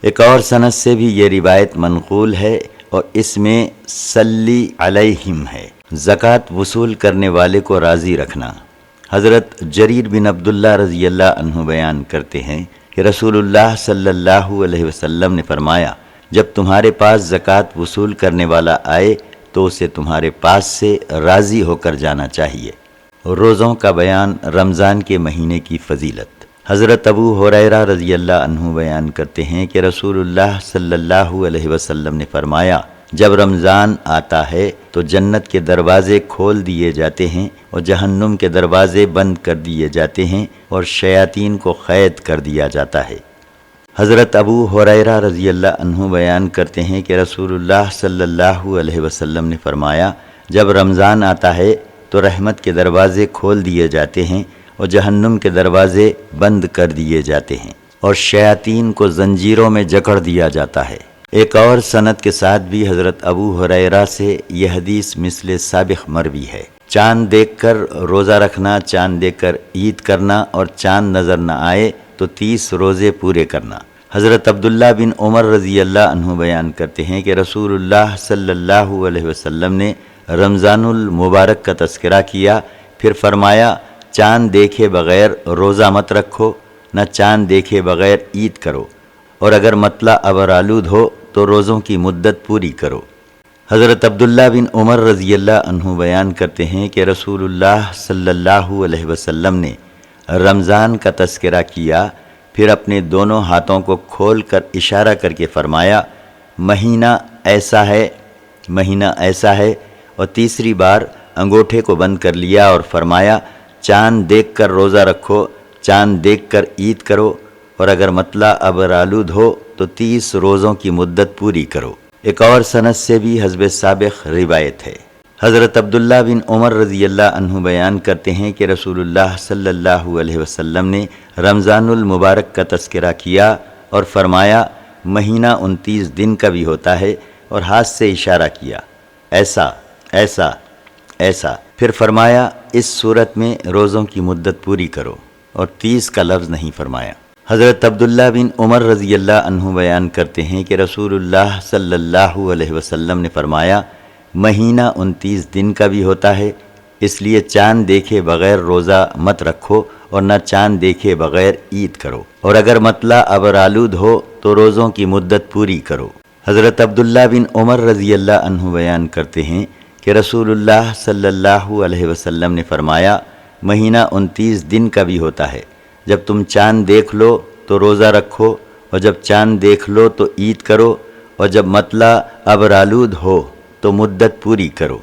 ایک اور سند سے بھی یہ روایت منقول ہے اور اس میں صلی علیہم ہے، زکوٰۃ وصول کرنے والے کو راضی رکھنا۔ حضرت جریر بن عبداللہ رضی اللہ عنہ بیان کرتے ہیں کہ رسول اللہ صلی اللہ علیہ وسلم نے فرمایا جب تمہارے پاس زکوٰۃ وصول کرنے والا آئے تو اسے تمہارے پاس سے راضی ہو کر جانا چاہیے۔ روزوں کا بیان، رمضان کے مہینے کی فضیلت۔ حضرت ابو ہریرہ رضی اللہ عنہ بیان کرتے ہیں کہ رسول اللہ صلی اللہ علیہ وسلم نے فرمایا جب رمضان آتا ہے تو جنت کے دروازے کھول دیے جاتے ہیں اور جہنم کے دروازے بند کر دیے جاتے ہیں اور شیاطین کو قید کر دیا جاتا ہے۔ حضرت ابو ہریرہ رضی اللہ عنہ بیان کرتے ہیں کہ رسول اللہ صلی اللہ علیہ وسلم نے فرمایا جب رمضان آتا ہے تو رحمت کے دروازے کھول دیے جاتے ہیں اور جہنم کے دروازے بند کر دیے جاتے ہیں اور شیاطین کو زنجیروں میں جکڑ دیا جاتا ہے۔ ایک اور سند کے ساتھ بھی حضرت ابو ہریرہ سے یہ حدیث مثل سابق مروی ہے۔ چاند دیکھ کر روزہ رکھنا، چاند دیکھ کر عید کرنا اور چاند نظر نہ آئے تو 30 روزے پورے کرنا۔ حضرت عبداللہ بن عمر رضی اللہ عنہ بیان کرتے ہیں کہ رسول اللہ صلی اللہ علیہ وسلم نے رمضان المبارک کا تذکرہ کیا، پھر فرمایا چاند دیکھے بغیر روزہ مت رکھو، نہ چاند دیکھے بغیر عید کرو، اور اگر مطلع ابرآلود ہو تو روزوں کی مدت پوری کرو۔ حضرت عبداللہ بن عمر رضی اللہ عنہ بیان کرتے ہیں کہ رسول اللہ صلی اللہ علیہ وسلم نے رمضان کا تذکرہ کیا، پھر اپنے دونوں ہاتھوں کو کھول کر اشارہ کر کے فرمایا مہینہ ایسا ہے، مہینہ ایسا ہے، اور تیسری بار انگوٹھے کو بند کر لیا اور فرمایا چاند دیکھ کر روزہ رکھو، چاند دیکھ کر عید کرو، اور اگر مطلع ابرآلود ہو تو 30 روزوں کی مدت پوری کرو۔ ایک اور سند سے بھی حسب سابق روایت ہے۔ حضرت عبداللہ بن عمر رضی اللہ عنہ بیان کرتے ہیں کہ رسول اللہ صلی اللہ علیہ وسلم نے رمضان المبارک کا تذکرہ کیا اور فرمایا مہینہ 29 دن کا بھی ہوتا ہے، اور ہاتھ سے اشارہ کیا ایسا ایسا ایسا، پھر فرمایا اس صورت میں روزوں کی مدت پوری کرو، اور 30 کا لفظ نہیں فرمایا۔ حضرت عبداللہ بن عمر رضی اللہ عنہ بیان کرتے ہیں کہ رسول اللہ صلی اللہ علیہ وسلم نے فرمایا مہینہ 29 دن کا بھی ہوتا ہے، اس لیے چاند دیکھے بغیر روزہ مت رکھو اور نہ چاند دیکھے بغیر عید کرو، اور اگر مطلع ابرآلود ہو تو روزوں کی مدت پوری کرو۔ حضرت عبداللہ بن عمر رضی اللہ عنہ بیان کرتے ہیں کہ رسول اللہ صلی اللہ علیہ وسلم نے فرمایا مہینہ 29 دن کا بھی ہوتا ہے، جب تم چاند دیکھ لو تو روزہ رکھو، اور جب چاند دیکھ لو تو عید کرو، اور جب مطلع ابرآلود ہو تو مدت پوری کرو۔